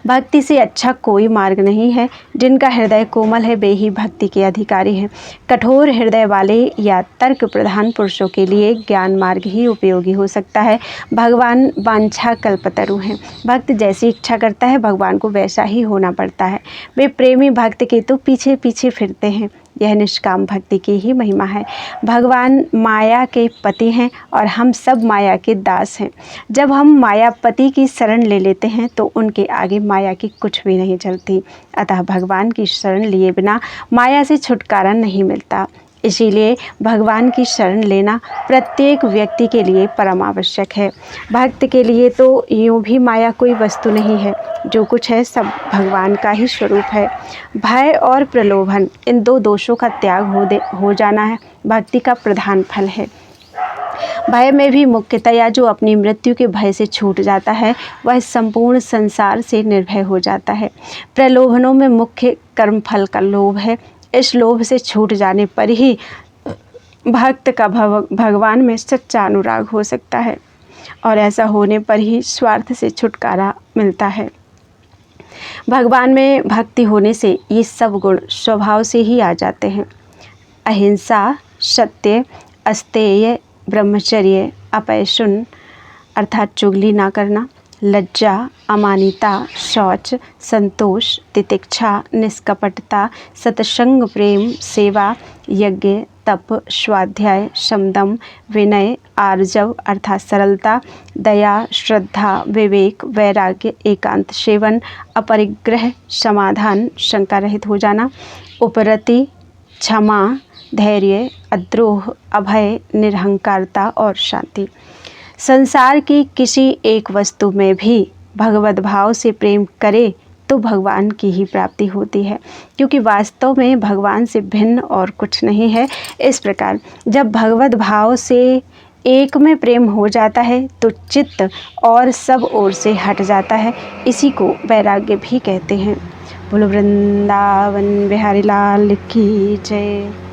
भक्ति से अच्छा कोई मार्ग नहीं है। जिनका हृदय कोमल है वे ही भक्ति के अधिकारी हैं। कठोर हृदय वाले या तर्क प्रधान पुरुषों के लिए ज्ञान मार्ग ही उपयोगी हो सकता है। भगवान वांछा कल्पतरु हैं। भक्त जैसी इच्छा करता है भगवान को वैसा ही होना पड़ता है। वे प्रेमी भक्त के तो पीछे पीछे फिरते हैं। यह निष्काम भक्ति की ही महिमा है। भगवान माया के पति हैं और हम सब माया के दास हैं। जब हम मायापति की शरण ले लेते हैं तो उनके आगे माया की कुछ भी नहीं चलती। अतः भगवान की शरण लिए बिना माया से छुटकारा नहीं मिलता। इसीलिए भगवान की शरण लेना प्रत्येक व्यक्ति के लिए परम आवश्यक है। भक्त के लिए तो यूँ भी माया कोई वस्तु नहीं है। जो कुछ है सब भगवान का ही स्वरूप है। भय और प्रलोभन, इन 2 दोषों का त्याग हो जाना है भक्ति का प्रधान फल है। भय में भी मुख्यतया जो अपनी मृत्यु के भय से छूट जाता है वह संपूर्ण संसार से निर्भय हो जाता है। प्रलोभनों में मुख्य कर्म फल का लोभ है। इस लोभ से छूट जाने पर ही भक्त का भगवान में सच्चा अनुराग हो सकता है और ऐसा होने पर ही स्वार्थ से छुटकारा मिलता है। भगवान में भक्ति होने से ये सब गुण स्वभाव से ही आ जाते हैं। अहिंसा, सत्य, अस्तेय, ब्रह्मचर्य, अपैशुन अर्थात चुगली ना करना, लज्जा, अमानिता, शौच, संतोष, तितिक्षा, निष्कपटता, सत्संग, प्रेम, सेवा, यज्ञ, तप, स्वाध्याय, शमदम, विनय, आर्जव अर्थात सरलता, दया, श्रद्धा, विवेक, वैराग्य, एकांत सेवन, अपरिग्रह, समाधान, शंका रहित हो जाना, उपरति, क्षमा, धैर्य, अद्रोह, अभय, निरहंकारता और शांति। संसार की किसी एक वस्तु में भी भगवत भाव से प्रेम करे तो भगवान की ही प्राप्ति होती है, क्योंकि वास्तव में भगवान से भिन्न और कुछ नहीं है। इस प्रकार जब भगवत भाव से एक में प्रेम हो जाता है तो चित्त और सब ओर से हट जाता है। इसी को वैराग्य भी कहते हैं। बोलो वृंदावन बिहारी लाल की जय।